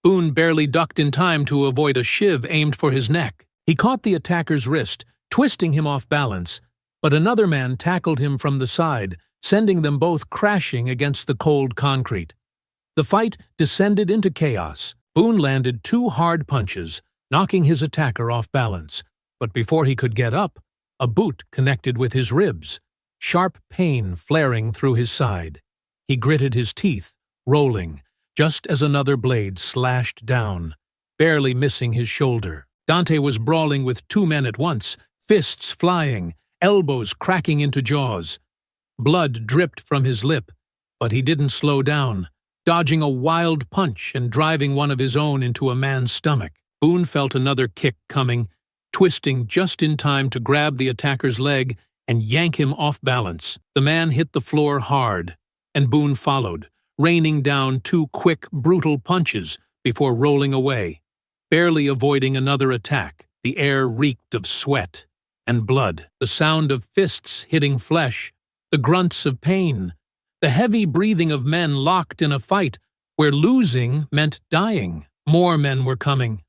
Boone barely ducked in time to avoid a shiv aimed for his neck. He caught the attacker's wrist, twisting him off balance, but another man tackled him from the side, sending them both crashing against the cold concrete. The fight descended into chaos. Boone landed 2 hard punches, knocking his attacker off balance, but before he could get up, a boot connected with his ribs, sharp pain flaring through his side. He gritted his teeth, rolling, just as another blade slashed down, barely missing his shoulder. Dante was brawling with 2 men at once, fists flying, elbows cracking into jaws. Blood dripped from his lip, but he didn't slow down, dodging a wild punch and driving one of his own into a man's stomach. Boone felt another kick coming, twisting just in time to grab the attacker's leg and yank him off balance. The man hit the floor hard, and Boone followed, raining down 2 quick, brutal punches before rolling away. Barely avoiding another attack, the air reeked of sweat and blood, the sound of fists hitting flesh, the grunts of pain, the heavy breathing of men locked in a fight where losing meant dying. More men were coming.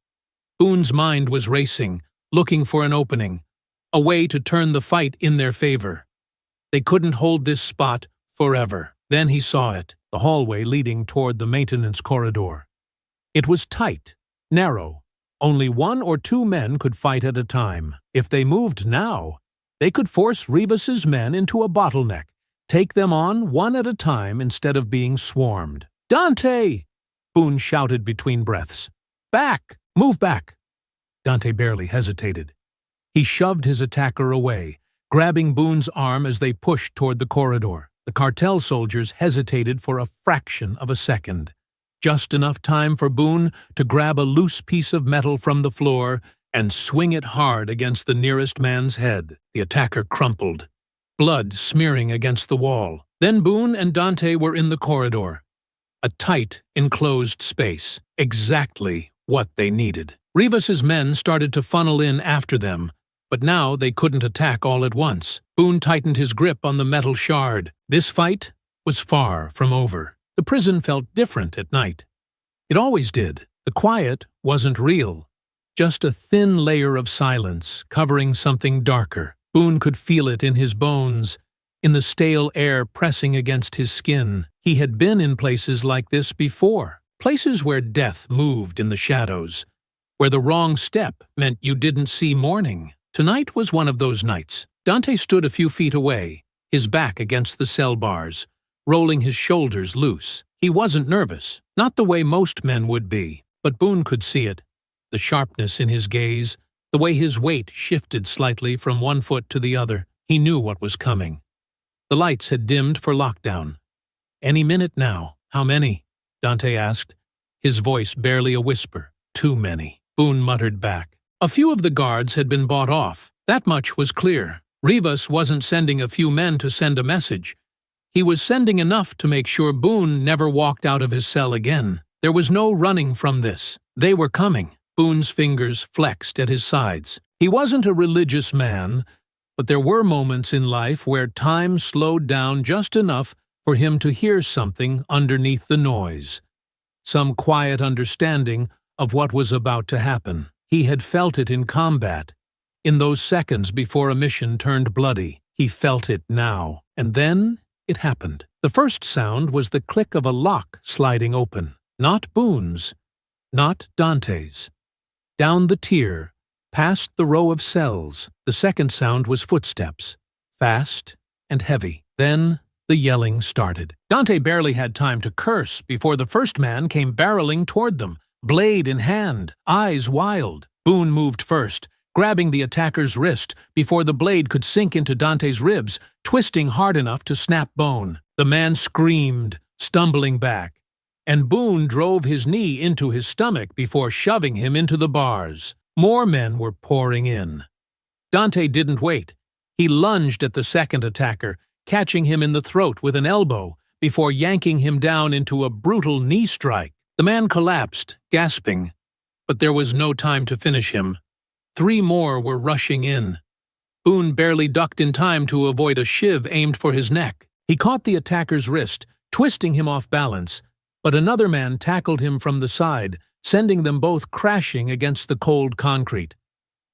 Boone's mind was racing, looking for an opening, a way to turn the fight in their favor. They couldn't hold this spot forever. Then he saw it, the hallway leading toward the maintenance corridor. It was tight, narrow. Only 1 or 2 men could fight at a time. If they moved now, they could force Rivas's men into a bottleneck, take them on one at a time instead of being swarmed. "Dante!" Boone shouted between breaths. "Back! Move back!" Dante barely hesitated. He shoved his attacker away, grabbing Boone's arm as they pushed toward the corridor. The cartel soldiers hesitated for a fraction of a second, just enough time for Boone to grab a loose piece of metal from the floor and swing it hard against the nearest man's head. The attacker crumpled, blood smearing against the wall. Then Boone and Dante were in the corridor, a tight, enclosed space, exactly what they needed. Rivas's men started to funnel in after them, but now they couldn't attack all at once. Boone tightened his grip on the metal shard. This fight was far from over. The prison felt different at night. It always did. The quiet wasn't real, just a thin layer of silence covering something darker. Boone could feel it in his bones, in the stale air pressing against his skin. He had been in places like this before, places where death moved in the shadows, where the wrong step meant you didn't see morning. Tonight was one of those nights. Dante stood a few feet away, his back against the cell bars, rolling his shoulders loose. He wasn't nervous, not the way most men would be, but Boone could see it. The sharpness in his gaze, the way his weight shifted slightly from one foot to the other. He knew what was coming. The lights had dimmed for lockdown. "Any minute now." "How many?" Dante asked, his voice barely a whisper. "Too many," Boone muttered back. A few of the guards had been bought off. That much was clear. Rivas wasn't sending a few men to send a message. He was sending enough to make sure Boone never walked out of his cell again. There was no running from this. They were coming. Boone's fingers flexed at his sides. He wasn't a religious man, but there were moments in life where time slowed down just enough for him to hear something underneath the noise. Some quiet understanding of what was about to happen. He had felt it in combat. In those seconds before a mission turned bloody, he felt it now. And then it happened. The first sound was the click of a lock sliding open. Not Boone's, not Dante's. Down the tier, past the row of cells, the second sound was footsteps, fast and heavy. Then the yelling started. Dante barely had time to curse before the first man came barreling toward them, blade in hand, eyes wild. Boone moved first, grabbing the attacker's wrist before the blade could sink into Dante's ribs, twisting hard enough to snap bone. The man screamed, stumbling back, and Boone drove his knee into his stomach before shoving him into the bars. More men were pouring in. Dante didn't wait. He lunged at the second attacker, catching him in the throat with an elbow before yanking him down into a brutal knee strike. The man collapsed, gasping, but there was no time to finish him. 3 more were rushing in. Boone barely ducked in time to avoid a shiv aimed for his neck. He caught the attacker's wrist, twisting him off balance, but another man tackled him from the side, sending them both crashing against the cold concrete.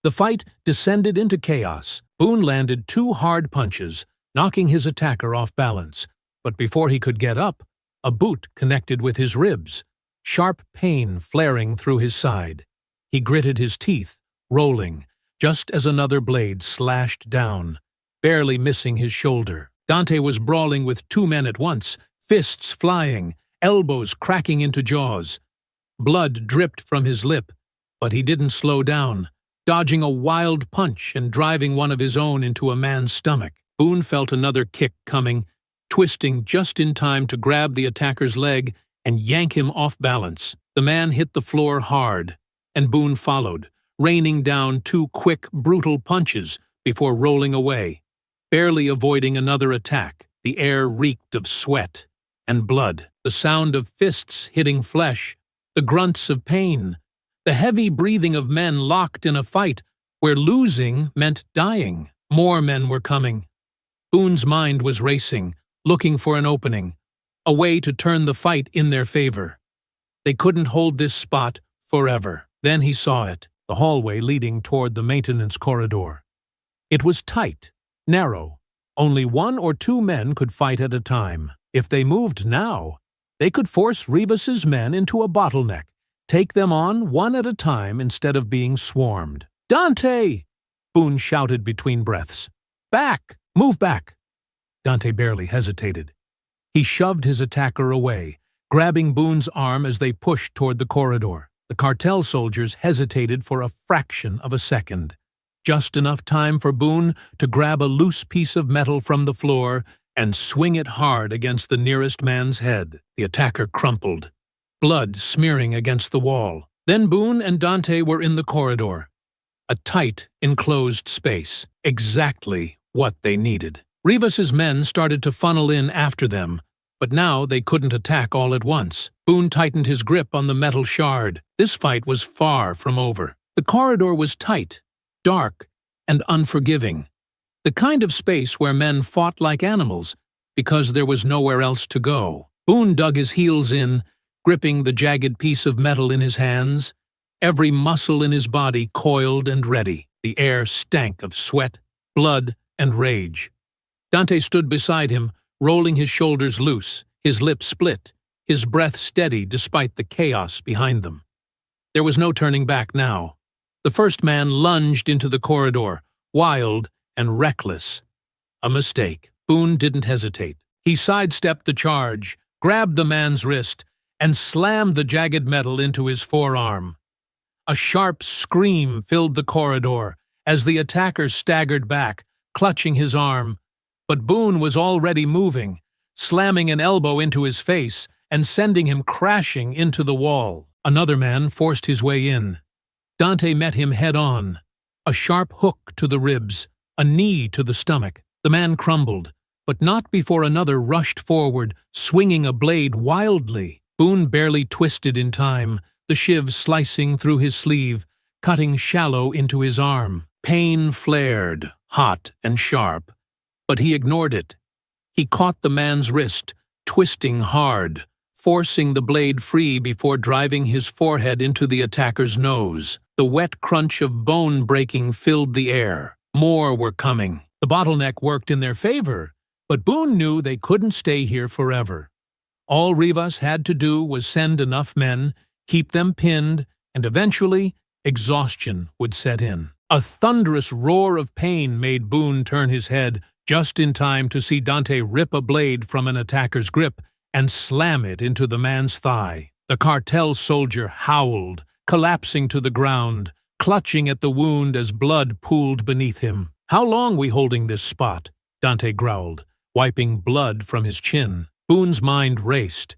The fight descended into chaos. Boone landed 2 hard punches, knocking his attacker off balance, but before he could get up, a boot connected with his ribs, sharp pain flaring through his side. He gritted his teeth, rolling, just as another blade slashed down, barely missing his shoulder. Dante was brawling with 2 men at once, fists flying, elbows cracking into jaws. Blood dripped from his lip, but he didn't slow down, dodging a wild punch and driving one of his own into a man's stomach. Boone felt another kick coming, twisting just in time to grab the attacker's leg and yank him off balance. The man hit the floor hard, and Boone followed, raining down 2 quick, brutal punches before rolling away. Barely avoiding another attack, the air reeked of sweat and blood, the sound of fists hitting flesh, the grunts of pain, the heavy breathing of men locked in a fight where losing meant dying. More men were coming. Boone's mind was racing, looking for an opening, a way to turn the fight in their favor. They couldn't hold this spot forever. Then he saw it, the hallway leading toward the maintenance corridor. It was tight, narrow. Only 1 or 2 men could fight at a time. If they moved now, they could force Rivas's men into a bottleneck, take them on one at a time instead of being swarmed. "Dante!" Boone shouted between breaths. "Back! Move back!" Dante barely hesitated. He shoved his attacker away, grabbing Boone's arm as they pushed toward the corridor. The cartel soldiers hesitated for a fraction of a second, just enough time for Boone to grab a loose piece of metal from the floor and swing it hard against the nearest man's head. The attacker crumpled, blood smearing against the wall. Then Boone and Dante were in the corridor, a tight, enclosed space, exactly what they needed. Rivas's men started to funnel in after them, but now they couldn't attack all at once. Boone tightened his grip on the metal shard. This fight was far from over. The corridor was tight, dark, and unforgiving. The kind of space where men fought like animals because there was nowhere else to go. Boone dug his heels in, gripping the jagged piece of metal in his hands. Every muscle in his body coiled and ready. The air stank of sweat, blood, and rage. Dante stood beside him, rolling his shoulders loose, his lips split, his breath steady despite the chaos behind them. There was no turning back now. The first man lunged into the corridor, wild and reckless. A mistake. Boone didn't hesitate. He sidestepped the charge, grabbed the man's wrist, and slammed the jagged metal into his forearm. A sharp scream filled the corridor as the attacker staggered back, clutching his arm. But Boone was already moving, slamming an elbow into his face and sending him crashing into the wall. Another man forced his way in. Dante met him head-on. A sharp hook to the ribs, a knee to the stomach. The man crumbled, but not before another rushed forward, swinging a blade wildly. Boone barely twisted in time, the shiv slicing through his sleeve, cutting shallow into his arm. Pain flared, hot and sharp, but he ignored it. He caught the man's wrist, twisting hard, forcing the blade free before driving his forehead into the attacker's nose. The wet crunch of bone breaking filled the air. More were coming. The bottleneck worked in their favor, but Boone knew they couldn't stay here forever. All Rivas had to do was send enough men, keep them pinned, and eventually exhaustion would set in. A thunderous roar of pain made Boone turn his head just in time to see Dante rip a blade from an attacker's grip and slam it into the man's thigh. The cartel soldier howled, collapsing to the ground, clutching at the wound as blood pooled beneath him. "How long we holding this spot?" Dante growled, wiping blood from his chin. Boone's mind raced.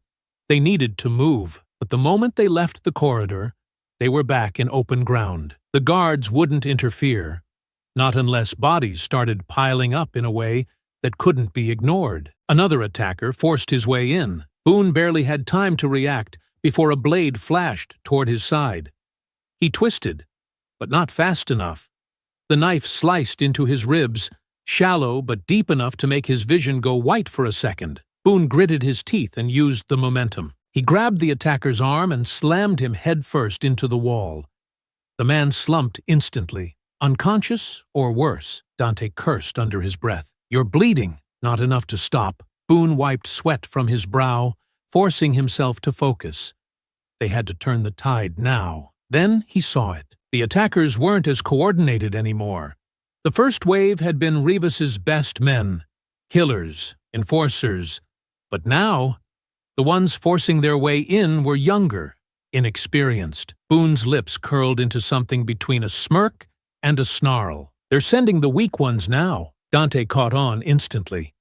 They needed to move, but the moment they left the corridor, they were back in open ground. The guards wouldn't interfere, not unless bodies started piling up in a way that couldn't be ignored. Another attacker forced his way in. Boone barely had time to react before a blade flashed toward his side. He twisted, but not fast enough. The knife sliced into his ribs, shallow but deep enough to make his vision go white for a second. Boone gritted his teeth and used the momentum. He grabbed the attacker's arm and slammed him headfirst into the wall. The man slumped instantly. Unconscious or worse, Dante cursed under his breath. "You're bleeding." Not enough to stop. Boone wiped sweat from his brow, forcing himself to focus. They had to turn the tide now. Then he saw it. The attackers weren't as coordinated anymore. The first wave had been Rivas's best men, killers, enforcers. But now, the ones forcing their way in were younger, inexperienced. Boone's lips curled into something between a smirk and a snarl. "They're sending the weak ones now." Dante caught on instantly.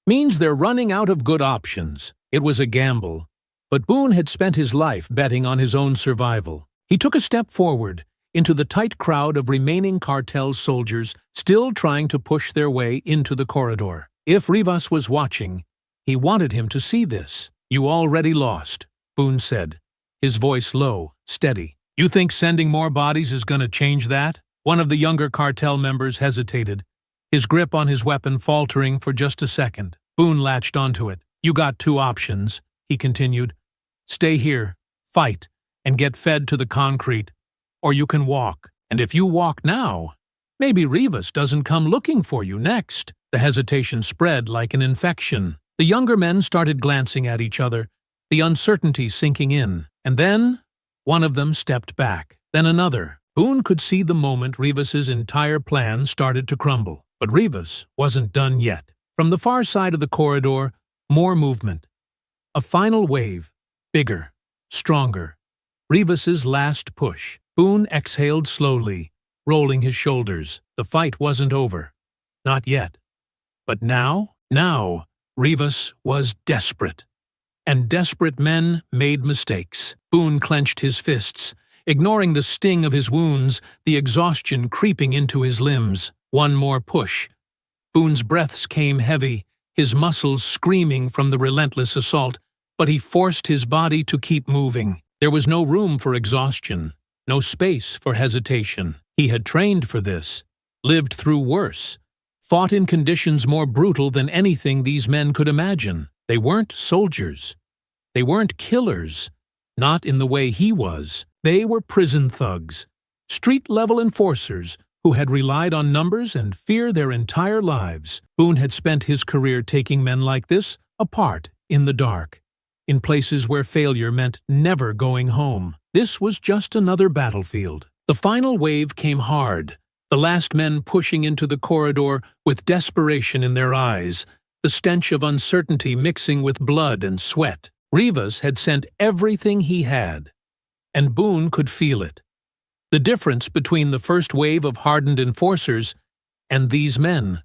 "Means they're running out of good options." It was a gamble, but Boone had spent his life betting on his own survival. He took a step forward, into the tight crowd of remaining cartel soldiers still trying to push their way into the corridor. If Rivas was watching, he wanted him to see this. "You already lost," Boone said, his voice low, steady. "You think sending more bodies is going to change that?" One of the younger cartel members hesitated, his grip on his weapon faltering for just a second. Boone latched onto it. "You got two options," he continued. "Stay here, fight, and get fed to the concrete. Or you can walk. And if you walk now, maybe Rivas doesn't come looking for you next." The hesitation spread like an infection. The younger men started glancing at each other, the uncertainty sinking in. And then, one of them stepped back. Then another. Boone could see the moment Rivas's entire plan started to crumble. But Rivas wasn't done yet. From the far side of the corridor, more movement. A final wave, bigger, stronger. Rivas's last push. Boone exhaled slowly, rolling his shoulders. The fight wasn't over. Not yet. But now, Rivas was desperate. And desperate men made mistakes. Boone clenched his fists, ignoring the sting of his wounds, the exhaustion creeping into his limbs. One more push. Boone's breaths came heavy, his muscles screaming from the relentless assault, but he forced his body to keep moving. There was no room for exhaustion, no space for hesitation. He had trained for this, lived through worse, fought in conditions more brutal than anything these men could imagine. They weren't soldiers. They weren't killers, not in the way he was. They were prison thugs, street-level enforcers who had relied on numbers and fear their entire lives. Boone had spent his career taking men like this apart in the dark, in places where failure meant never going home. This was just another battlefield. The final wave came hard, the last men pushing into the corridor with desperation in their eyes, the stench of uncertainty mixing with blood and sweat. Rivas had sent everything he had, and Boone could feel it. The difference between the first wave of hardened enforcers and these men,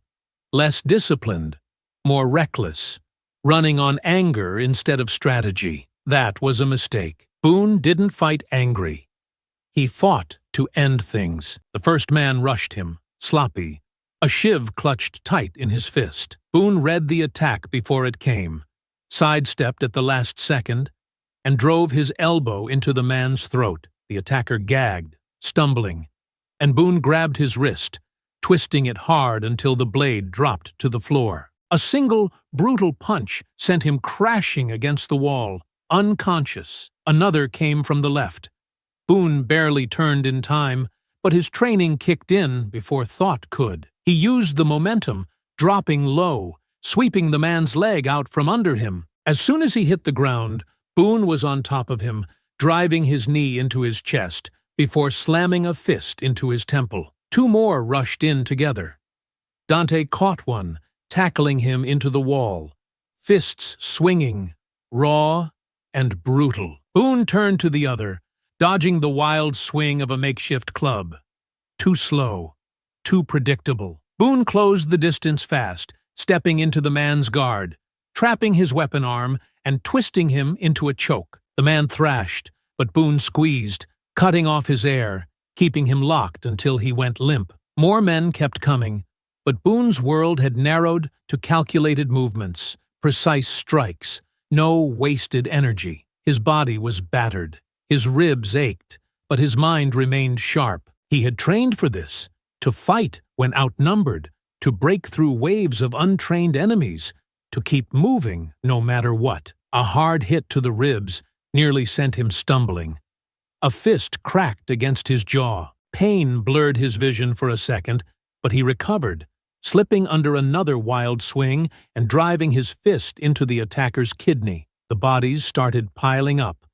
less disciplined, more reckless, running on anger instead of strategy. That was a mistake. Boone didn't fight angry. He fought to end things. The first man rushed him, sloppy, a shiv clutched tight in his fist. Boone read the attack before it came, sidestepped at the last second, and drove his elbow into the man's throat. The attacker gagged, stumbling, and Boone grabbed his wrist, twisting it hard until the blade dropped to the floor. A single, brutal punch sent him crashing against the wall, unconscious. Another came from the left. Boone barely turned in time, but his training kicked in before thought could. He used the momentum, dropping low, sweeping the man's leg out from under him. As soon as he hit the ground, Boone was on top of him, driving his knee into his chest before slamming a fist into his temple. Two more rushed in together. Dante caught one, tackling him into the wall, fists swinging, raw and brutal. Boone turned to the other, dodging the wild swing of a makeshift club. Too slow, too predictable. Boone closed the distance fast, stepping into the man's guard, trapping his weapon arm and twisting him into a choke. The man thrashed, but Boone squeezed, cutting off his air, keeping him locked until he went limp. More men kept coming, but Boone's world had narrowed to calculated movements, precise strikes, no wasted energy. His body was battered, his ribs ached, but his mind remained sharp. He had trained for this, to fight when outnumbered, to break through waves of untrained enemies, to keep moving no matter what. A hard hit to the ribs nearly sent him stumbling. A fist cracked against his jaw. Pain blurred his vision for a second, but he recovered, slipping under another wild swing and driving his fist into the attacker's kidney. The bodies started piling up,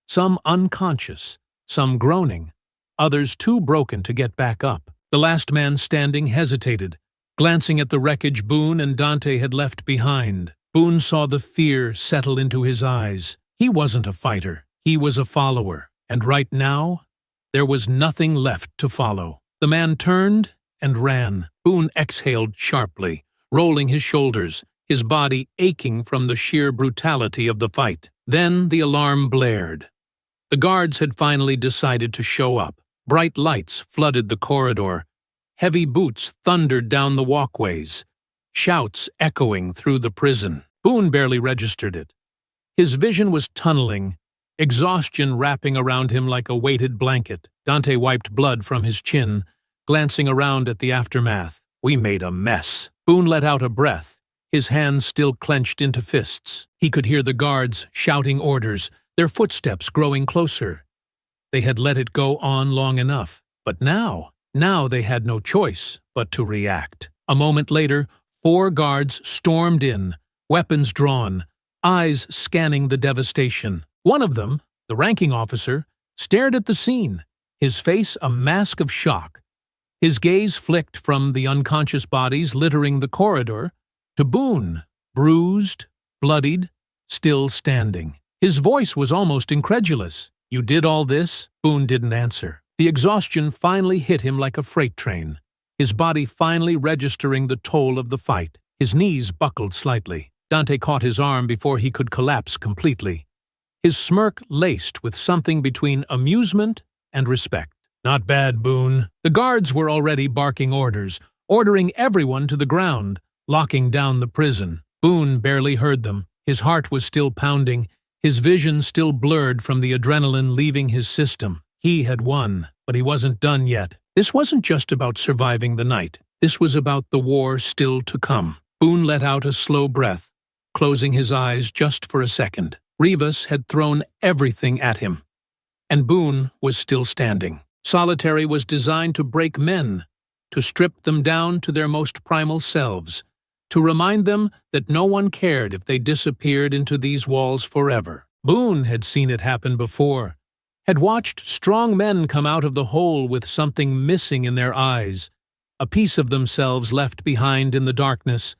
some unconscious, some groaning, others too broken to get back up. The last man standing hesitated, glancing at the wreckage Boone and Dante had left behind. Boone saw the fear settle into his eyes. He wasn't a fighter, he was a follower, and right now, there was nothing left to follow. The man turned and ran. Boone exhaled sharply, rolling his shoulders, his body aching from the sheer brutality of the fight. Then the alarm blared. The guards had finally decided to show up. Bright lights flooded the corridor. Heavy boots thundered down the walkways, shouts echoing through the prison. Boone barely registered it. His vision was tunneling, exhaustion wrapping around him like a weighted blanket. Dante wiped blood from his chin, glancing around at the aftermath. We made a mess. Boone let out a breath, his hands still clenched into fists. He could hear the guards shouting orders, their footsteps growing closer. They had let it go on long enough, but now they had no choice but to react. A moment later, 4 guards stormed in, weapons drawn, eyes scanning the devastation. One of them, the ranking officer, stared at the scene, his face a mask of shock. His gaze flicked from the unconscious bodies littering the corridor to Boone, bruised, bloodied, still standing. His voice was almost incredulous. "You did all this?" Boone didn't answer. The exhaustion finally hit him like a freight train, his body finally registering the toll of the fight. His knees buckled slightly. Dante caught his arm before he could collapse completely, his smirk laced with something between amusement and respect. "Not bad, Boone." The guards were already barking orders, ordering everyone to the ground, locking down the prison. Boone barely heard them. His heart was still pounding, his vision still blurred from the adrenaline leaving his system. He had won, but he wasn't done yet. This wasn't just about surviving the night. This was about the war still to come. Boone let out a slow breath, closing his eyes just for a second. Rivas had thrown everything at him, and Boone was still standing. Solitary was designed to break men, to strip them down to their most primal selves, to remind them that no one cared if they disappeared into these walls forever. Boone had seen it happen before, had watched strong men come out of the hole with something missing in their eyes, a piece of themselves left behind in the darkness.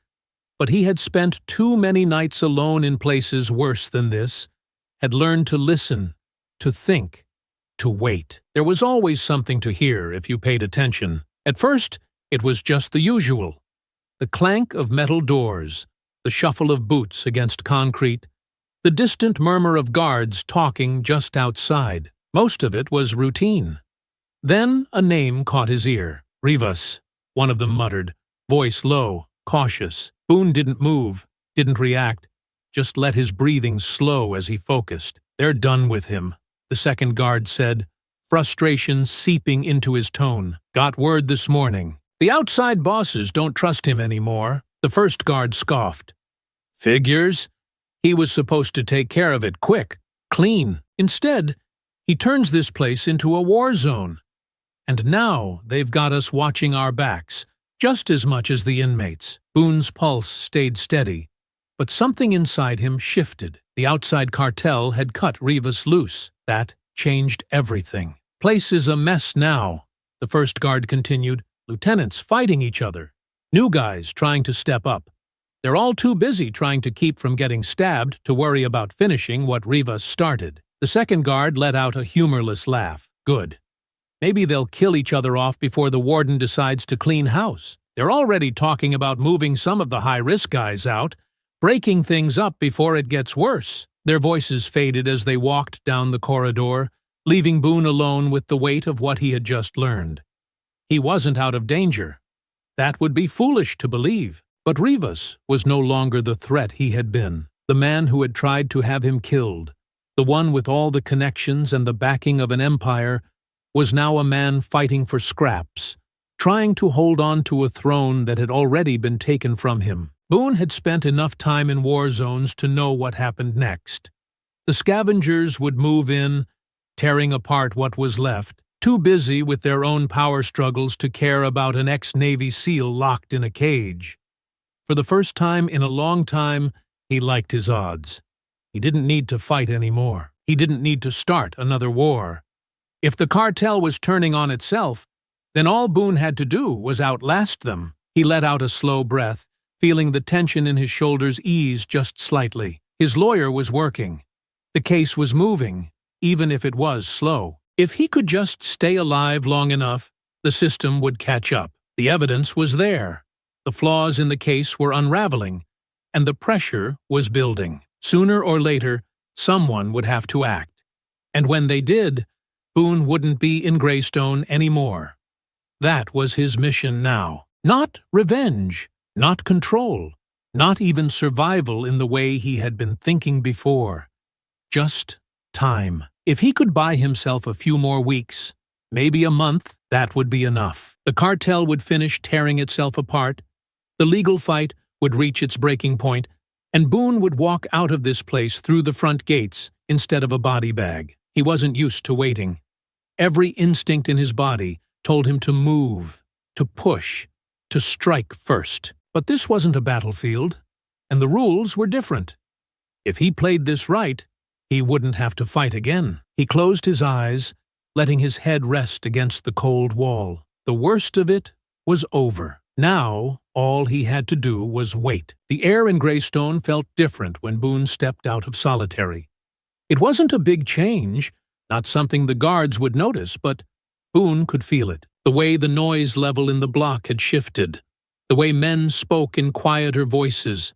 But he had spent too many nights alone in places worse than this, had learned to listen, to think, to wait. There was always something to hear if you paid attention. At first, it was just the usual. The clank of metal doors, the shuffle of boots against concrete, the distant murmur of guards talking just outside. Most of it was routine. Then a name caught his ear. "Rivas," one of them muttered, voice low, cautious. Boone didn't move, didn't react, just let his breathing slow as he focused. "They're done with him," the second guard said, frustration seeping into his tone. "Got word this morning. The outside bosses don't trust him anymore," the first guard scoffed. "Figures. He was supposed to take care of it quick, clean. Instead, he turns this place into a war zone. And now they've got us watching our backs, just as much as the inmates." Boone's pulse stayed steady, but something inside him shifted. The outside cartel had cut Rivas loose. That changed everything. "Place is a mess now," the first guard continued. "Lieutenants fighting each other. New guys trying to step up. They're all too busy trying to keep from getting stabbed to worry about finishing what Rivas started." The second guard let out a humorless laugh. "Good. Maybe they'll kill each other off before the warden decides to clean house. They're already talking about moving some of the high-risk guys out, breaking things up before it gets worse." Their voices faded as they walked down the corridor, leaving Boone alone with the weight of what he had just learned. He wasn't out of danger. That would be foolish to believe. But Rivas was no longer the threat he had been. The man who had tried to have him killed, the one with all the connections and the backing of an empire, was now a man fighting for scraps, trying to hold on to a throne that had already been taken from him. Boone had spent enough time in war zones to know what happened next. The scavengers would move in, tearing apart what was left, too busy with their own power struggles to care about an ex-Navy SEAL locked in a cage. For the first time in a long time, he liked his odds. He didn't need to fight anymore. He didn't need to start another war. If the cartel was turning on itself, then all Boone had to do was outlast them. He let out a slow breath, feeling the tension in his shoulders ease just slightly. His lawyer was working. The case was moving, even if it was slow. If he could just stay alive long enough, the system would catch up. The evidence was there. The flaws in the case were unraveling, and the pressure was building. Sooner or later, someone would have to act. And when they did, Boone wouldn't be in Greystone anymore. That was his mission now. Not revenge, not control, not even survival in the way he had been thinking before. Just time. If he could buy himself a few more weeks, maybe a month, that would be enough. The cartel would finish tearing itself apart, the legal fight would reach its breaking point, and Boone would walk out of this place through the front gates instead of a body bag. He wasn't used to waiting. Every instinct in his body told him to move, to push, to strike first. But this wasn't a battlefield, and the rules were different. If he played this right, he wouldn't have to fight again. He closed his eyes, letting his head rest against the cold wall. The worst of it was over. Now, all he had to do was wait. The air in Greystone felt different when Boone stepped out of solitary. It wasn't a big change, not something the guards would notice, but Boone could feel it. The way the noise level in the block had shifted, the way men spoke in quieter voices,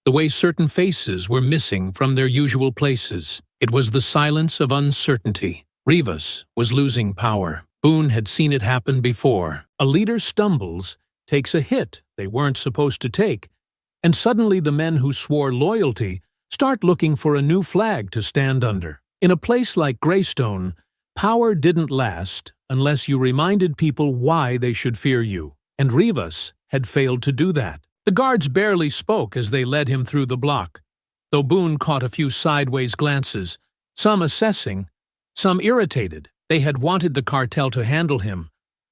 the way certain faces were missing from their usual places. It was the silence of uncertainty. Rivas was losing power. Boone had seen it happen before. A leader stumbles, takes a hit they weren't supposed to take, and suddenly the men who swore loyalty start looking for a new flag to stand under. In a place like Greystone, power didn't last unless you reminded people why they should fear you, and Rivas had failed to do that. The guards barely spoke as they led him through the block, though Boone caught a few sideways glances, some assessing, some irritated. They had wanted the cartel to handle him,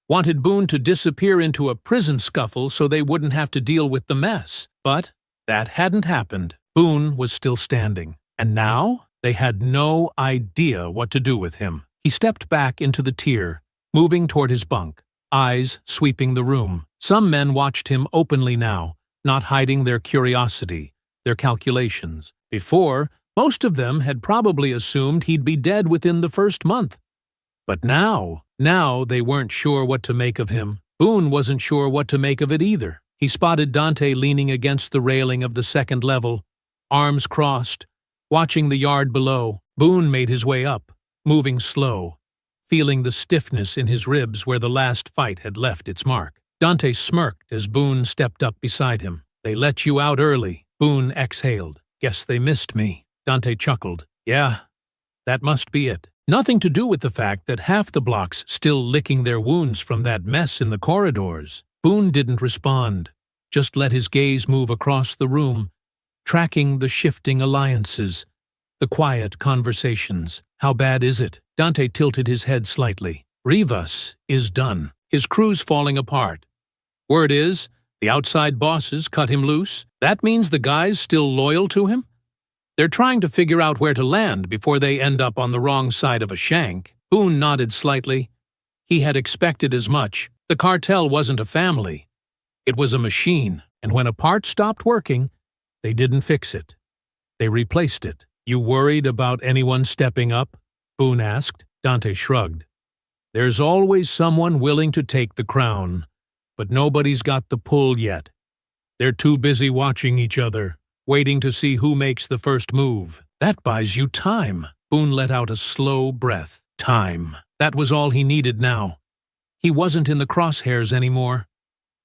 wanted Boone to disappear into a prison scuffle so they wouldn't have to deal with the mess. But that hadn't happened. Boone was still standing, and now they had no idea what to do with him. He stepped back into the tier, moving toward his bunk, eyes sweeping the room. Some men watched him openly now, not hiding their curiosity, their calculations. Before, most of them had probably assumed he'd be dead within the first month. But now they weren't sure what to make of him. Boone wasn't sure what to make of it either. He spotted Dante leaning against the railing of the second level, arms crossed, watching the yard below. Boone made his way up, moving slow, feeling the stiffness in his ribs where the last fight had left its mark. Dante smirked as Boone stepped up beside him. "They let you out early." Boone exhaled. "Guess they missed me." Dante chuckled. "Yeah, That must be it. Nothing to do with the fact that half the block's still licking their wounds from that mess in the corridors. Boone didn't respond, just let his gaze move across the room, tracking the shifting alliances, the quiet conversations. How bad is it? Dante tilted his head slightly. Rivas is done. His crew's falling apart. Word is, the outside bosses cut him loose. That means the guys still loyal to him? They're trying to figure out where to land before they end up on the wrong side of a shank. Boone nodded slightly. He had expected as much. The cartel wasn't a family. It was a machine, and when a part stopped working, they didn't fix it. They replaced it. You worried about anyone stepping up? Boone asked. Dante shrugged. There's always someone willing to take the crown, but nobody's got the pull yet. They're too busy watching each other, waiting to see who makes the first move. That buys you time. Boone let out a slow breath. Time. That was all he needed now. He wasn't in the crosshairs anymore.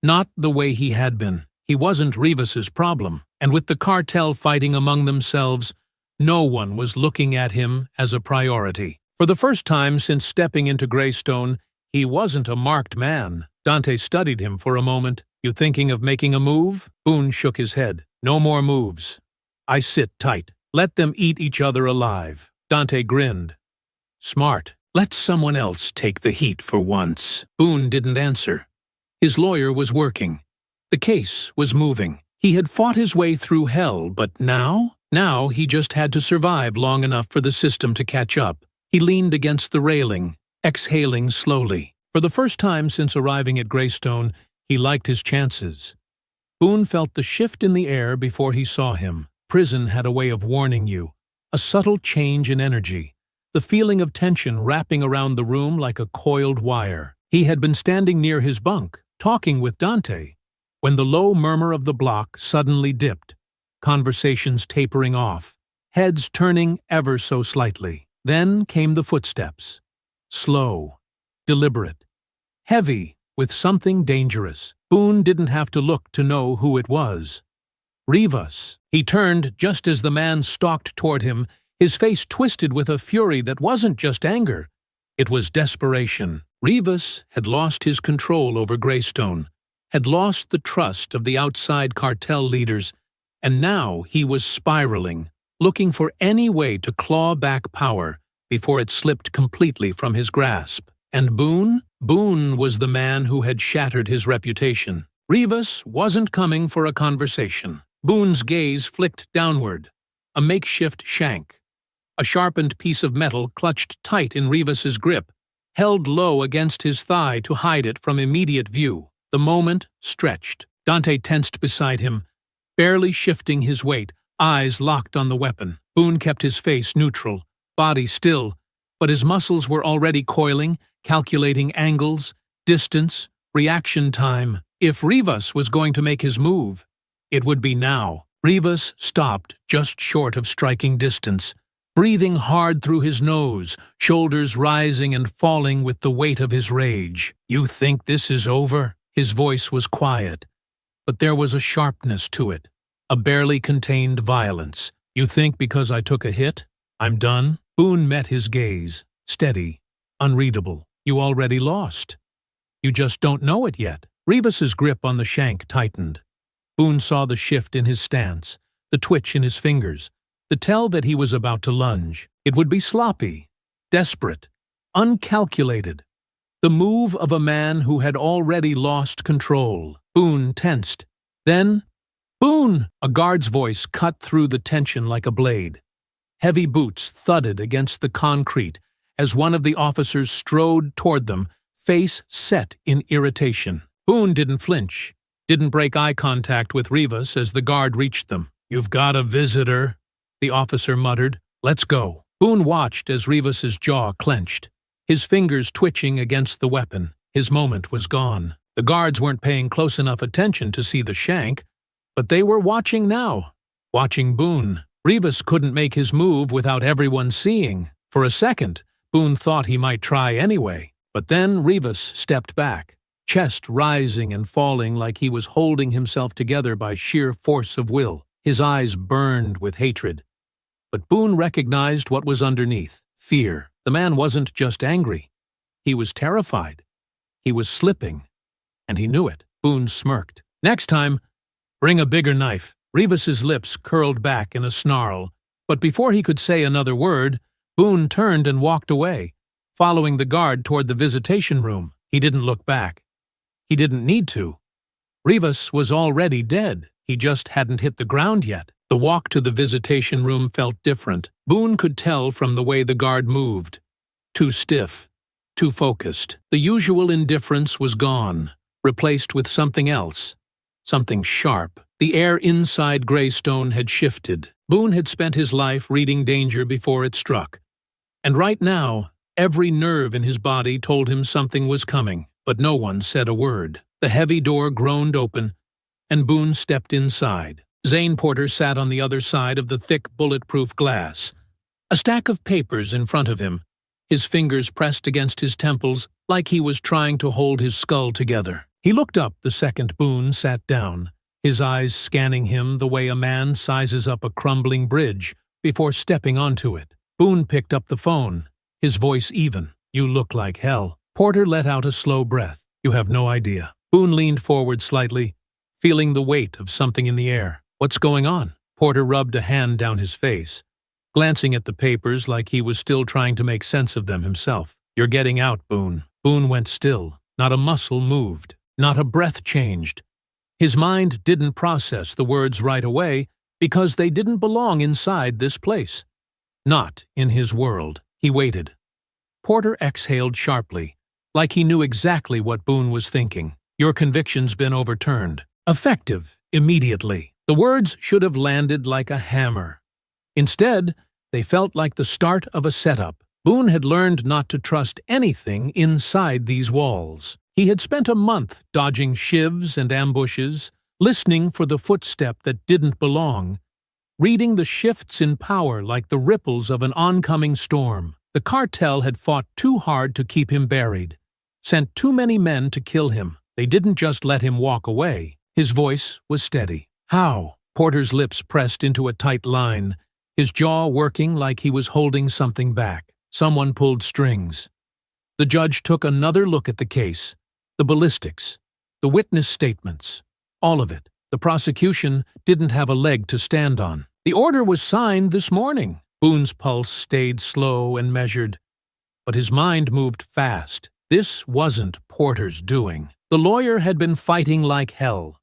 Not the way he had been. He wasn't Rivas's problem, and with the cartel fighting among themselves, no one was looking at him as a priority. For the first time since stepping into Greystone, he wasn't a marked man. Dante studied him for a moment. You thinking of making a move? Boone shook his head. No more moves. I sit tight. Let them eat each other alive. Dante grinned. Smart. Let someone else take the heat for once. Boone didn't answer. His lawyer was working. The case was moving. He had fought his way through hell, but now he just had to survive long enough for the system to catch up. He leaned against the railing, exhaling slowly. For the first time since arriving at Greystone, he liked his chances. Boone felt the shift in the air before he saw him. Prison had a way of warning you. A subtle change in energy. The feeling of tension wrapping around the room like a coiled wire. He had been standing near his bunk, talking with Dante, when the low murmur of the block suddenly dipped, conversations tapering off, heads turning ever so slightly. Then came the footsteps. Slow, deliberate, heavy with something dangerous. Boone didn't have to look to know who it was. Rivas. He turned just as the man stalked toward him, his face twisted with a fury that wasn't just anger. It was desperation. Rivas had lost his control over Greystone, had lost the trust of the outside cartel leaders, and now he was spiraling, looking for any way to claw back power before it slipped completely from his grasp. And Boone? Boone was the man who had shattered his reputation. Rivas wasn't coming for a conversation. Boone's gaze flicked downward, a makeshift shank. A sharpened piece of metal clutched tight in Rivas's grip, held low against his thigh to hide it from immediate view. The moment stretched. Dante tensed beside him, barely shifting his weight, eyes locked on the weapon. Boone kept his face neutral, body still, but his muscles were already coiling, calculating angles, distance, reaction time. If Rivas was going to make his move, it would be now. Rivas stopped just short of striking distance, breathing hard through his nose, shoulders rising and falling with the weight of his rage. You think this is over? His voice was quiet, but there was a sharpness to it, a barely contained violence. You think because I took a hit, I'm done? Boone met his gaze, steady, unreadable. You already lost. You just don't know it yet. Rivas's grip on the shank tightened. Boone saw the shift in his stance, the twitch in his fingers, the tell that he was about to lunge. It would be sloppy, desperate, uncalculated. The move of a man who had already lost control. Boone tensed. Then, Boone! A guard's voice cut through the tension like a blade. Heavy boots thudded against the concrete as one of the officers strode toward them, face set in irritation. Boone didn't flinch, didn't break eye contact with Rivas as the guard reached them. You've got a visitor, the officer muttered. Let's go. Boone watched as Rivas's jaw clenched, his fingers twitching against the weapon. His moment was gone. The guards weren't paying close enough attention to see the shank, but they were watching now, watching Boone. Rivas couldn't make his move without everyone seeing. For a second, Boone thought he might try anyway. But then Rivas stepped back, chest rising and falling like he was holding himself together by sheer force of will. His eyes burned with hatred. But Boone recognized what was underneath. fear. The man wasn't just angry. He was terrified. He was slipping, and he knew it. Boone smirked. Next time, bring a bigger knife. Rivas's lips curled back in a snarl, but before he could say another word, Boone turned and walked away, following the guard toward the visitation room. He didn't look back. He didn't need to. Rivas was already dead. He just hadn't hit the ground yet. The walk to the visitation room felt different. Boone could tell from the way the guard moved. Too stiff, too focused. The usual indifference was gone, replaced with something else, something sharp. The air inside Greystone had shifted. Boone had spent his life reading danger before it struck. And right now, every nerve in his body told him something was coming, but no one said a word. The heavy door groaned open, and Boone stepped inside. Zane Porter sat on the other side of the thick, bulletproof glass, a stack of papers in front of him, his fingers pressed against his temples like he was trying to hold his skull together. He looked up the second Boone sat down, his eyes scanning him the way a man sizes up a crumbling bridge before stepping onto it. Boone picked up the phone, his voice even. "You look like hell." Porter let out a slow breath. "You have no idea." Boone leaned forward slightly, feeling the weight of something in the air. "What's going on?" Porter rubbed a hand down his face, glancing at the papers like he was still trying to make sense of them himself. "You're getting out, Boone." Boone went still. Not a muscle moved. Not a breath changed. His mind didn't process the words right away because they didn't belong inside this place. Not in his world. He waited. Porter exhaled sharply, like he knew exactly what Boone was thinking. "Your conviction's been overturned." Effective, immediately. The words should have landed like a hammer. Instead, they felt like the start of a setup. Boone had learned not to trust anything inside these walls. He had spent a month dodging shivs and ambushes, listening for the footstep that didn't belong, reading the shifts in power like the ripples of an oncoming storm. The cartel had fought too hard to keep him buried, sent too many men to kill him. They didn't just let him walk away. His voice was steady. "How?" Porter's lips pressed into a tight line, his jaw working like he was holding something back. "Someone pulled strings." The judge took another look at the case, the ballistics, the witness statements, all of it. The prosecution didn't have a leg to stand on. "The order was signed this morning." Boone's pulse stayed slow and measured, but his mind moved fast. This wasn't Porter's doing. The lawyer had been fighting like hell,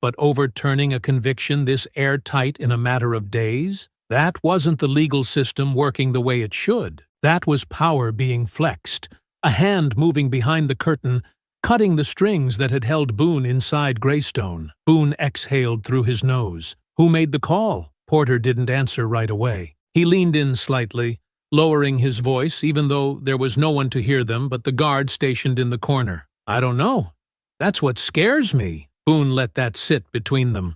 but overturning a conviction this airtight in a matter of days? That wasn't the legal system working the way it should. That was power being flexed, a hand moving behind the curtain, cutting the strings that had held Boone inside Greystone. Boone exhaled through his nose. "Who made the call?" Porter didn't answer right away. He leaned in slightly, lowering his voice even though there was no one to hear them but the guard stationed in the corner. "I don't know. That's what scares me." Boone let that sit between them.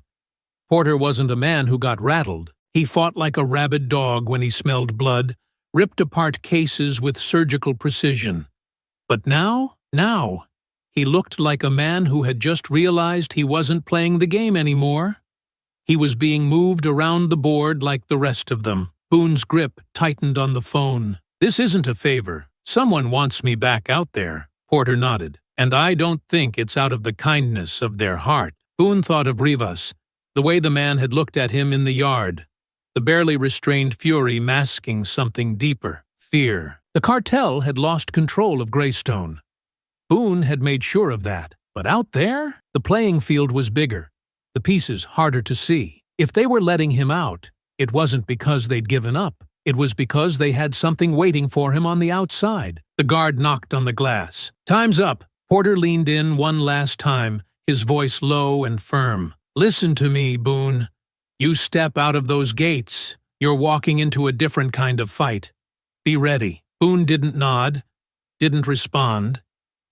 Porter wasn't a man who got rattled. He fought like a rabid dog when he smelled blood, ripped apart cases with surgical precision. But now, he looked like a man who had just realized he wasn't playing the game anymore. He was being moved around the board like the rest of them. Boone's grip tightened on the phone. "This isn't a favor. Someone wants me back out there." Porter nodded. "And I don't think it's out of the kindness of their heart." Boone thought of Rivas, the way the man had looked at him in the yard, the barely restrained fury masking something deeper, fear. The cartel had lost control of Greystone. Boone had made sure of that. But out there, the playing field was bigger, the pieces harder to see. If they were letting him out, it wasn't because they'd given up. It was because they had something waiting for him on the outside. The guard knocked on the glass. "Time's up." Porter leaned in one last time, his voice low and firm. "Listen to me, Boone. You step out of those gates, you're walking into a different kind of fight. Be ready." Boone didn't nod, didn't respond.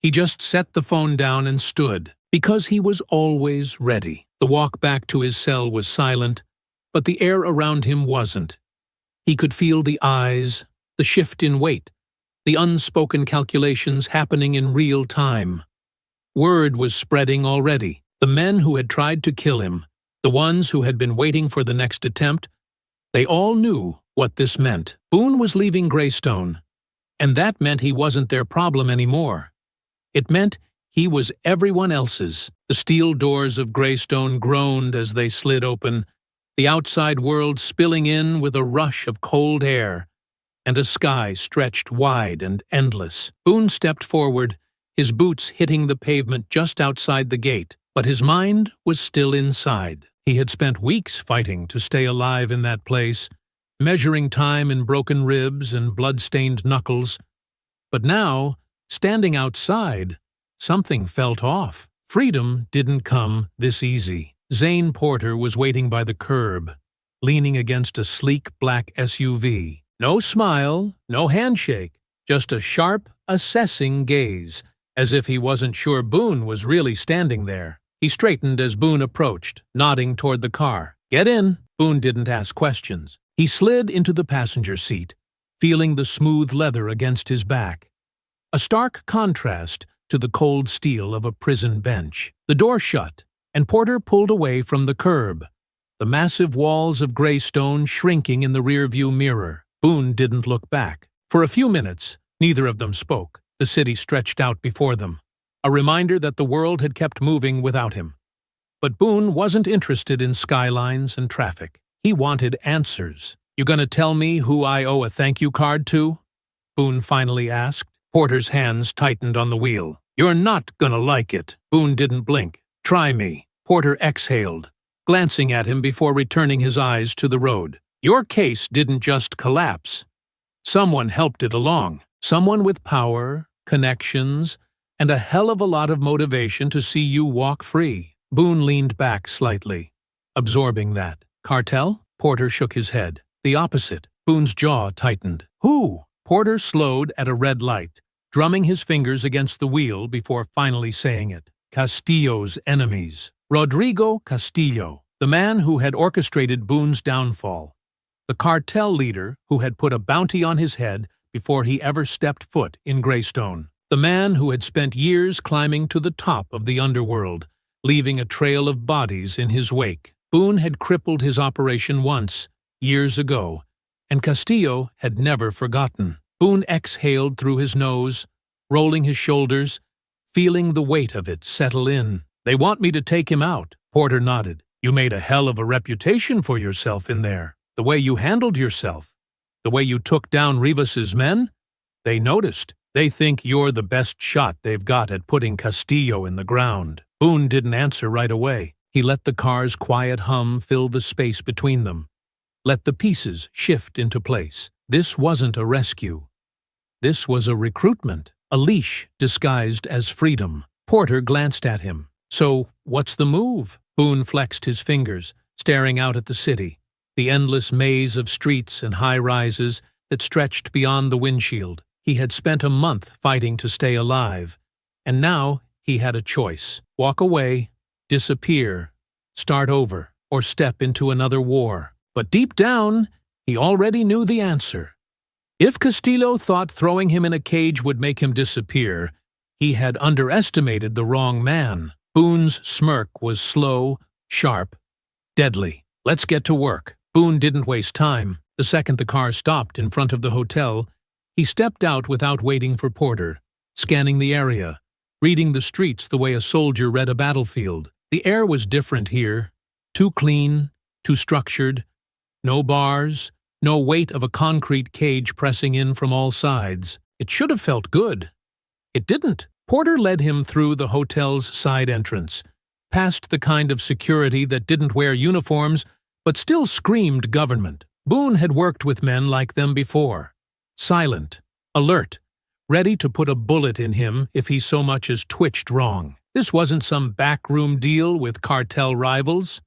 He just set the phone down and stood, because he was always ready. The walk back to his cell was silent, but the air around him wasn't. He could feel the eyes, the shift in weight, the unspoken calculations happening in real time. Word was spreading already. The men who had tried to kill him, the ones who had been waiting for the next attempt, they all knew what this meant. Boone was leaving Greystone, and that meant he wasn't their problem anymore. It meant he was everyone else's. The steel doors of Greystone groaned as they slid open, the outside world spilling in with a rush of cold air, and a sky stretched wide and endless. Boone stepped forward, his boots hitting the pavement just outside the gate, but his mind was still inside. He had spent weeks fighting to stay alive in that place, measuring time in broken ribs and blood-stained knuckles. But now, standing outside, something felt off. Freedom didn't come this easy. Zane Porter was waiting by the curb, leaning against a sleek black SUV. No smile, no handshake, just a sharp, assessing gaze, as if he wasn't sure Boone was really standing there. He straightened as Boone approached, nodding toward the car. "Get in." Boone didn't ask questions. He slid into the passenger seat, feeling the smooth leather against his back. A stark contrast to the cold steel of a prison bench. The door shut, and Porter pulled away from the curb, the massive walls of Greystone shrinking in the rearview mirror. Boone didn't look back. For a few minutes, neither of them spoke. The city stretched out before them, a reminder that the world had kept moving without him. But Boone wasn't interested in skylines and traffic. He wanted answers. "You gonna tell me who I owe a thank you card to?" Boone finally asked. Porter's hands tightened on the wheel. "You're not gonna like it." Boone didn't blink. "Try me." Porter exhaled, glancing at him before returning his eyes to the road. "Your case didn't just collapse. Someone helped it along. Someone with power, connections, and a hell of a lot of motivation to see you walk free." Boone leaned back slightly, absorbing that. "Cartel?" Porter shook his head. "The opposite." Boone's jaw tightened. "Who?" Porter slowed at a red light, drumming his fingers against the wheel before finally saying it. "Castillo's enemies. Rodrigo Castillo, the man who had orchestrated Boone's downfall. The cartel leader who had put a bounty on his head before he ever stepped foot in Greystone. The man who had spent years climbing to the top of the underworld, leaving a trail of bodies in his wake. Boone had crippled his operation once, years ago, and Castillo had never forgotten. Boone exhaled through his nose, rolling his shoulders, feeling the weight of it settle in. "They want me to take him out." Porter nodded. "You made a hell of a reputation for yourself in there. The way you handled yourself, the way you took down Rivas's men, they noticed. They think you're the best shot they've got at putting Castillo in the ground." Boone didn't answer right away. He let the car's quiet hum fill the space between them, let the pieces shift into place. This wasn't a rescue. This was a recruitment, a leash disguised as freedom. Porter glanced at him. "So, what's the move?" Boone flexed his fingers, staring out at the city, the endless maze of streets and high-rises that stretched beyond the windshield. He had spent a month fighting to stay alive, and now he had a choice. Walk away, disappear, start over, or step into another war. But deep down, he already knew the answer. If Castillo thought throwing him in a cage would make him disappear, he had underestimated the wrong man. Boone's smirk was slow, sharp, deadly. "Let's get to work." Boone didn't waste time. The second the car stopped in front of the hotel, he stepped out without waiting for Porter, scanning the area, reading the streets the way a soldier read a battlefield. The air was different here, too clean, too structured. No bars, no weight of a concrete cage pressing in from all sides. It should have felt good. It didn't. Porter led him through the hotel's side entrance, past the kind of security that didn't wear uniforms but still screamed government. Boone had worked with men like them before. Silent, alert, ready to put a bullet in him if he so much as twitched wrong. This wasn't some backroom deal with cartel rivals.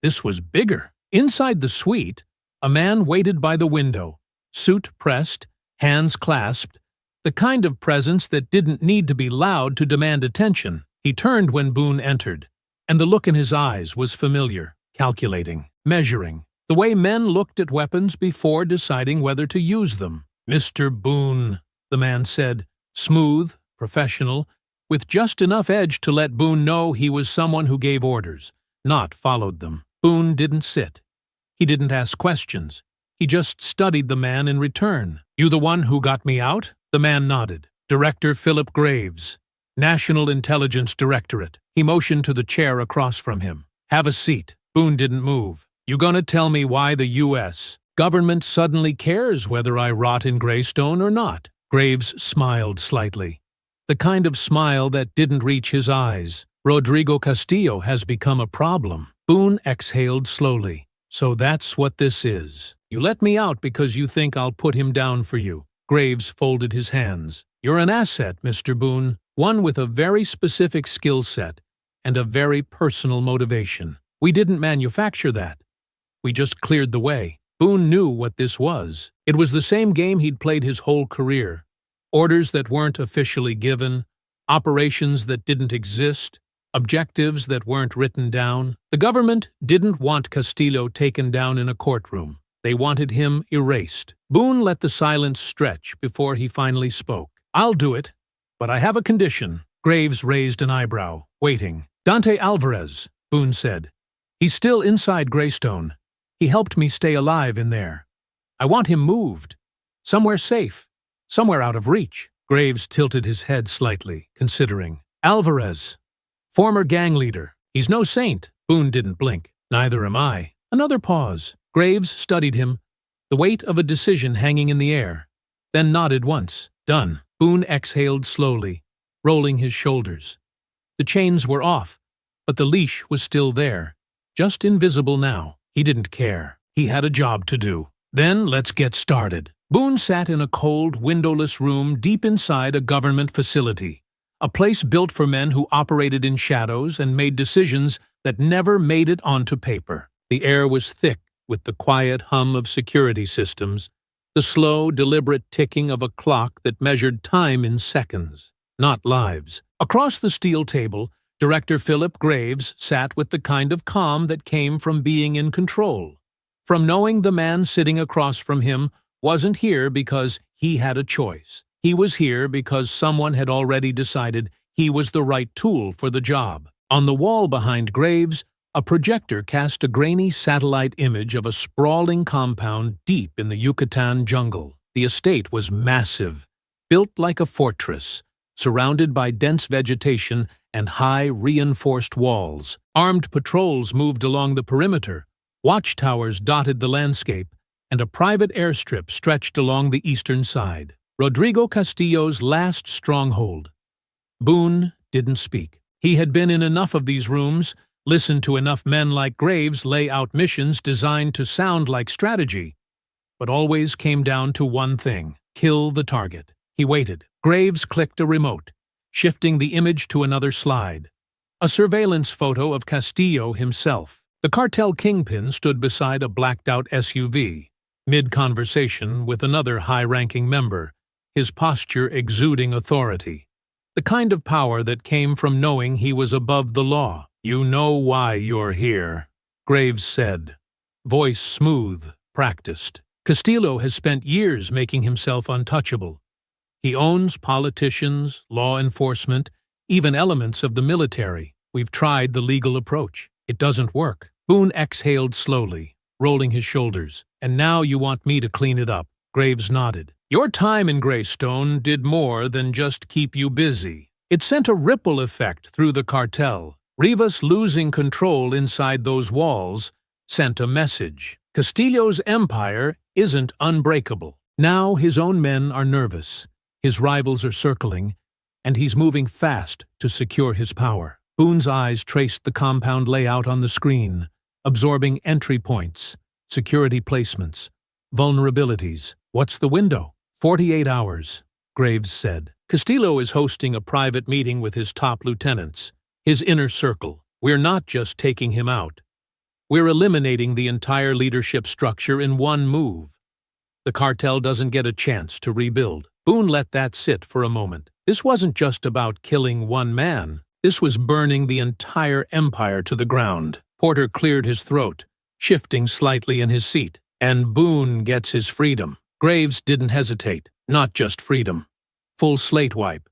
This was bigger. Inside the suite, a man waited by the window, suit pressed, hands clasped, the kind of presence that didn't need to be loud to demand attention. He turned when Boone entered, and the look in his eyes was familiar, calculating, measuring, the way men looked at weapons before deciding whether to use them. "Mr. Boone," the man said, smooth, professional, with just enough edge to let Boone know he was someone who gave orders, not followed them. Boone didn't sit. He didn't ask questions. He just studied the man in return. "You the one who got me out?" The man nodded. "Director Philip Graves, National Intelligence Directorate." He motioned to the chair across from him. "Have a seat." Boone didn't move. "You gonna tell me why the U.S. government suddenly cares whether I rot in Greystone or not?" Graves smiled slightly. The kind of smile that didn't reach his eyes. "Rodrigo Castillo has become a problem." Boone exhaled slowly. "So that's what this is. You let me out because you think I'll put him down for you." Graves folded his hands. "You're an asset, Mr. Boone, one with a very specific skill set and a very personal motivation. We didn't manufacture that. We just cleared the way." Boone knew what this was. It was the same game he'd played his whole career. Orders that weren't officially given, operations that didn't exist, objectives that weren't written down. The government didn't want Castillo taken down in a courtroom. They wanted him erased. Boone let the silence stretch before he finally spoke. "I'll do it, but I have a condition." Graves raised an eyebrow, waiting. "Dante Alvarez," Boone said. "He's still inside Greystone. He helped me stay alive in there. I want him moved. Somewhere safe. Somewhere out of reach." Graves tilted his head slightly, considering. "Alvarez. Former gang leader. He's no saint." Boone didn't blink. "Neither am I." Another pause. Graves studied him, the weight of a decision hanging in the air, then nodded once. "Done." Boone exhaled slowly, rolling his shoulders. The chains were off, but the leash was still there, just invisible now. He didn't care. He had a job to do. "Then let's get started." Boone sat in a cold, windowless room deep inside a government facility, a place built for men who operated in shadows and made decisions that never made it onto paper. The air was thick with the quiet hum of security systems, the slow, deliberate ticking of a clock that measured time in seconds, not lives. Across the steel table, Director Philip Graves sat with the kind of calm that came from being in control, from knowing the man sitting across from him wasn't here because he had a choice. He was here because someone had already decided he was the right tool for the job. On the wall behind Graves, a projector cast a grainy satellite image of a sprawling compound deep in the Yucatan jungle. The estate was massive, built like a fortress, surrounded by dense vegetation and high, reinforced walls. Armed patrols moved along the perimeter, watchtowers dotted the landscape, and a private airstrip stretched along the eastern side. Rodrigo Castillo's last stronghold. Boone didn't speak. He had been in enough of these rooms, listened to enough men like Graves lay out missions designed to sound like strategy, but always came down to one thing: kill the target. He waited. Graves clicked a remote, shifting the image to another slide. A surveillance photo of Castillo himself. The cartel kingpin stood beside a blacked-out SUV, mid-conversation with another high-ranking member, his posture exuding authority. The kind of power that came from knowing he was above the law. "You know why you're here," Graves said, voice smooth, practiced. "Castillo has spent years making himself untouchable. He owns politicians, law enforcement, even elements of the military. We've tried the legal approach. It doesn't work." Boone exhaled slowly, rolling his shoulders. "And now you want me to clean it up." Graves nodded. "Your time in Greystone did more than just keep you busy. It sent a ripple effect through the cartel. Rivas losing control inside those walls sent a message. Castillo's empire isn't unbreakable. Now his own men are nervous. His rivals are circling, and he's moving fast to secure his power." Boone's eyes traced the compound layout on the screen, absorbing entry points, security placements, vulnerabilities. "What's the window?" 48 hours, Graves said. "Castillo is hosting a private meeting with his top lieutenants, his inner circle. We're not just taking him out. We're eliminating the entire leadership structure in one move. The cartel doesn't get a chance to rebuild." Boone let that sit for a moment. This wasn't just about killing one man. This was burning the entire empire to the ground. Porter cleared his throat, shifting slightly in his seat. "And Boone gets his freedom." Graves didn't hesitate. Not just freedom. Full slate wipe.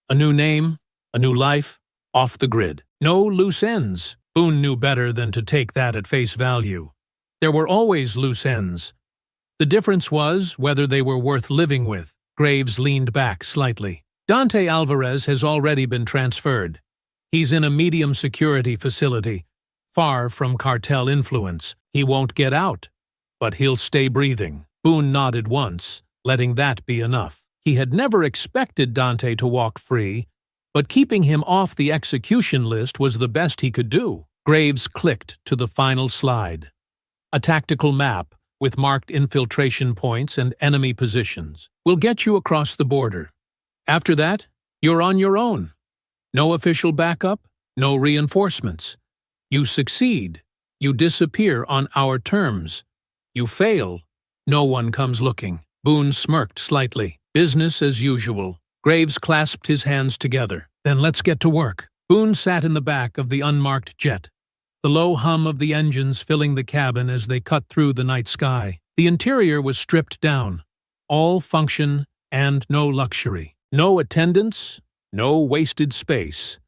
A new name, a new life, off the grid. No loose ends. Boone knew better than to take that at face value. There were always loose ends. The difference was whether they were worth living with. Graves leaned back slightly. Dante Alvarez has already been transferred. He's in a medium security facility, far from cartel influence. He won't get out, but he'll stay breathing. Boone nodded once, letting that be enough. He had never expected Dante to walk free, but keeping him off the execution list was the best he could do. Graves clicked to the final slide. A tactical map with marked infiltration points and enemy positions will get you across the border. After that, you're on your own. No official backup, no reinforcements. You succeed, you disappear on our terms. You fail, no one comes looking. Boone smirked slightly. Business as usual. Graves clasped his hands together. Then let's get to work. Boone sat in the back of the unmarked jet, the low hum of the engines filling the cabin as they cut through the night sky. The interior was stripped down. All function and no luxury. No attendants, no wasted space.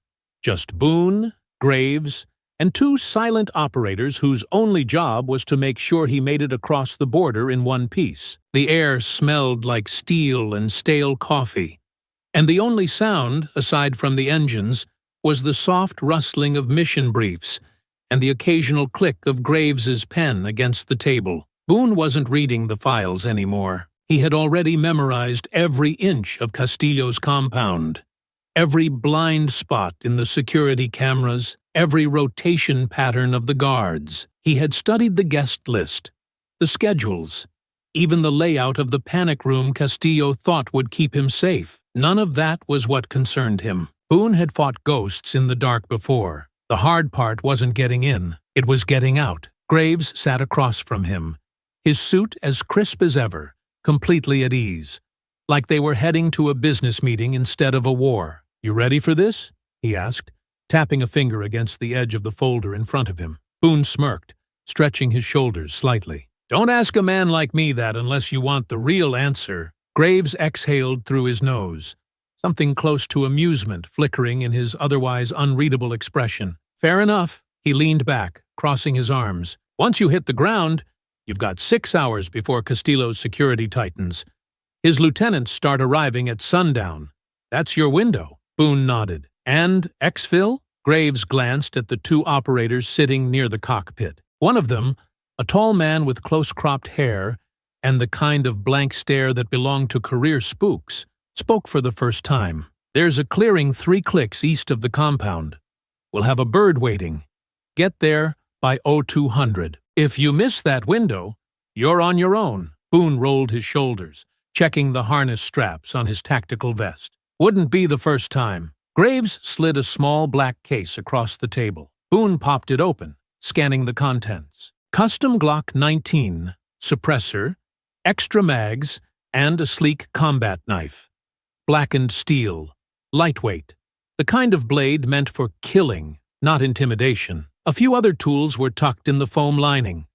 Just Boone, Graves, and two silent operators whose only job was to make sure he made it across the border in one piece. The air smelled like steel and stale coffee, and the only sound, aside from the engines, was the soft rustling of mission briefs and the occasional click of Graves's pen against the table. Boone wasn't reading the files anymore. He had already memorized every inch of Castillo's compound, every blind spot in the security cameras, every rotation pattern of the guards. He had studied the guest list, the schedules, even the layout of the panic room Castillo thought would keep him safe. None of that was what concerned him. Boone had fought ghosts in the dark before. The hard part wasn't getting in, it was getting out. Graves sat across from him, his suit as crisp as ever, completely at ease, like they were heading to a business meeting instead of a war. "You ready for this?" he asked, tapping a finger against the edge of the folder in front of him. Boone smirked, stretching his shoulders slightly. "Don't ask a man like me that unless you want the real answer." Graves exhaled through his nose, something close to amusement flickering in his otherwise unreadable expression. "Fair enough." He leaned back, crossing his arms. "Once you hit the ground, you've got 6 hours before Castillo's security tightens. His lieutenants start arriving at sundown. That's your window." Boone nodded. "And exfil?" Graves glanced at the two operators sitting near the cockpit. One of them, a tall man with close-cropped hair and the kind of blank stare that belonged to career spooks, spoke for the first time. "There's a clearing 3 clicks east of the compound. We'll have a bird waiting. Get there by 0200. If you miss that window, you're on your own." Boone rolled his shoulders, checking the harness straps on his tactical vest. "Wouldn't be the first time." Graves slid a small black case across the table. Boone popped it open, scanning the contents. Custom Glock 19, suppressor, extra mags, and a sleek combat knife. Blackened steel, lightweight, the kind of blade meant for killing, not intimidation. A few other tools were tucked in the foam lining.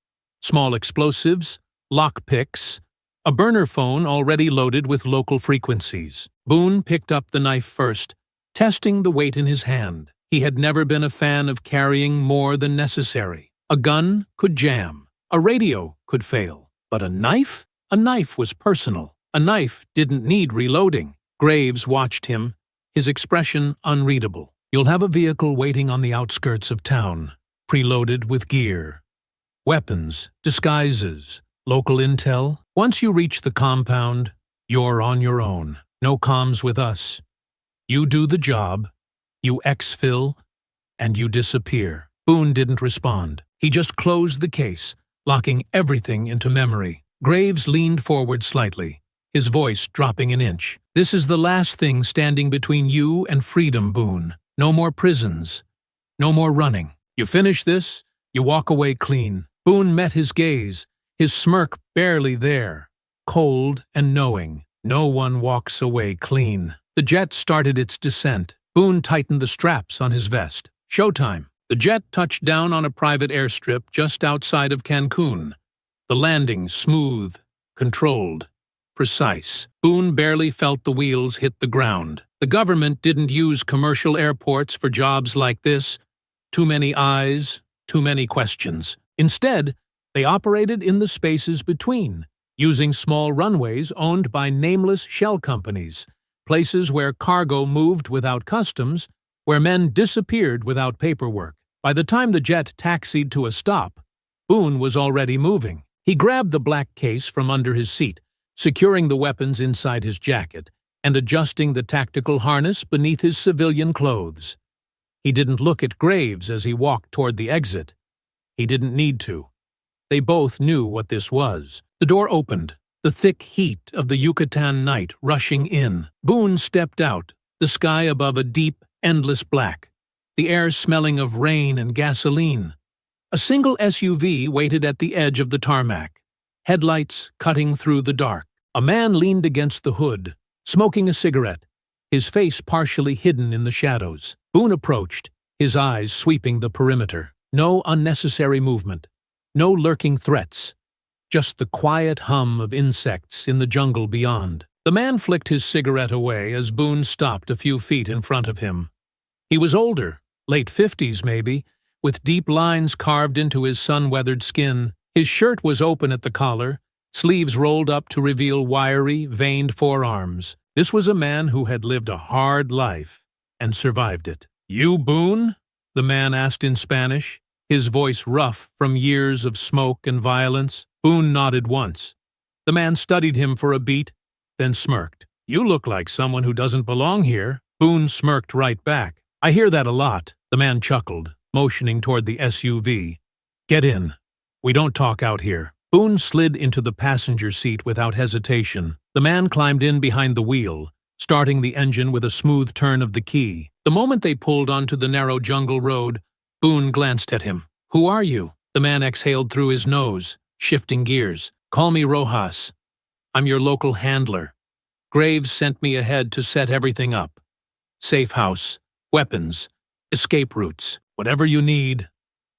Small explosives, lock picks, a burner phone already loaded with local frequencies. Boone picked up the knife first, testing the weight in his hand. He had never been a fan of carrying more than necessary. A gun could jam, a radio could fail, but a knife? A knife was personal. A knife didn't need reloading. Graves watched him, his expression unreadable. "You'll have a vehicle waiting on the outskirts of town, preloaded with gear, weapons, disguises, local intel. Once you reach the compound, you're on your own. No comms with us. You do the job, you exfil, and you disappear." Boone didn't respond. He just closed the case, locking everything into memory. Graves leaned forward slightly, his voice dropping an inch. "This is the last thing standing between you and freedom, Boone. No more prisons. No more running. You finish this, you walk away clean." Boone met his gaze, his smirk barely there, cold and knowing. No one walks away clean. The jet started its descent. Boone tightened the straps on his vest. Showtime. The jet touched down on a private airstrip just outside of Cancun. The landing smooth, controlled, precise. Boone barely felt the wheels hit the ground. The government didn't use commercial airports for jobs like this. Too many eyes, too many questions. Instead, they operated in the spaces between, using small runways owned by nameless shell companies, places where cargo moved without customs, where men disappeared without paperwork. By the time the jet taxied to a stop, Boone was already moving. He grabbed the black case from under his seat, securing the weapons inside his jacket and adjusting the tactical harness beneath his civilian clothes. He didn't look at Graves as he walked toward the exit. He didn't need to. They both knew what this was. The door opened, the thick heat of the Yucatan night rushing in. Boone stepped out, the sky above a deep, endless black, the air smelling of rain and gasoline. A single SUV waited at the edge of the tarmac, headlights cutting through the dark. A man leaned against the hood, smoking a cigarette, his face partially hidden in the shadows. Boone approached, his eyes sweeping the perimeter. No unnecessary movement, no lurking threats, just the quiet hum of insects in the jungle beyond. The man flicked his cigarette away as Boone stopped a few feet in front of him. He was older, late 50s maybe, with deep lines carved into his sun-weathered skin. His shirt was open at the collar, sleeves rolled up to reveal wiry, veined forearms. This was a man who had lived a hard life and survived it. "You Boone?" the man asked in Spanish, his voice rough from years of smoke and violence. Boone nodded once. The man studied him for a beat, then smirked. "You look like someone who doesn't belong here." Boone smirked right back. "I hear that a lot." The man chuckled, motioning toward the SUV. "Get in. We don't talk out here." Boone slid into the passenger seat without hesitation. The man climbed in behind the wheel, starting the engine with a smooth turn of the key. The moment they pulled onto the narrow jungle road, Boone glanced at him. "Who are you?" The man exhaled through his nose, shifting gears. "Call me Rojas. I'm your local handler. Graves sent me ahead to set everything up. Safe house, weapons, escape routes, whatever you need,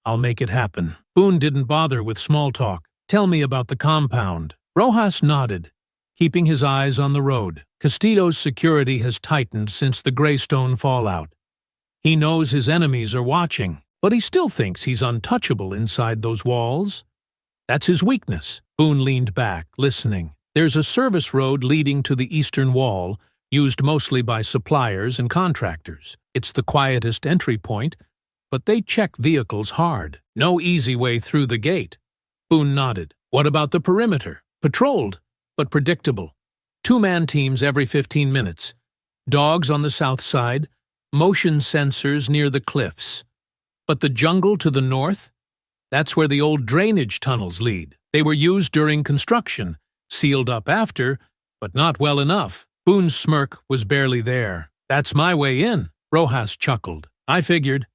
I'll make it happen." Boone didn't bother with small talk. "Tell me about the compound." Rojas nodded, keeping his eyes on the road. "Castillo's security has tightened since the Greystone fallout. He knows his enemies are watching, but he still thinks he's untouchable inside those walls. That's his weakness." Boone leaned back, listening. "There's a service road leading to the eastern wall, used mostly by suppliers and contractors. It's the quietest entry point, but they check vehicles hard. No easy way through the gate." Boone nodded. "What about the perimeter?" "Patrolled, but predictable. 2-man teams every 15 minutes. Dogs on the south side, motion sensors near the cliffs. But the jungle to the north? That's where the old drainage tunnels lead. They were used during construction, sealed up after, but not well enough." Boone's smirk was barely there. "That's my way in," Rojas chuckled. "I figured.